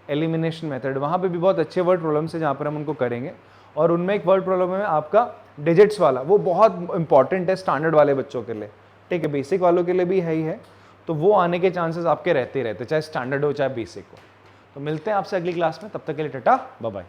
एलिमिनेशन मेथड, वहाँ पे भी बहुत अच्छे वर्ड प्रॉब्लम्स है जहाँ पर हम उनको करेंगे। और उनमें एक वर्ड प्रॉब्लम है आपका डिजिट्स वाला, वो बहुत इंपॉर्टेंट है स्टैंडर्ड वाले बच्चों के लिए। ठीक है, बेसिक वालों के लिए भी है ही है, तो वो आने के चांसेस आपके रहते ही रहते, चाहे स्टैंडर्ड हो चाहे बेसिक हो। तो मिलते हैं आपसे अगली क्लास में, तब तक के लिए टाटा बाय बाय।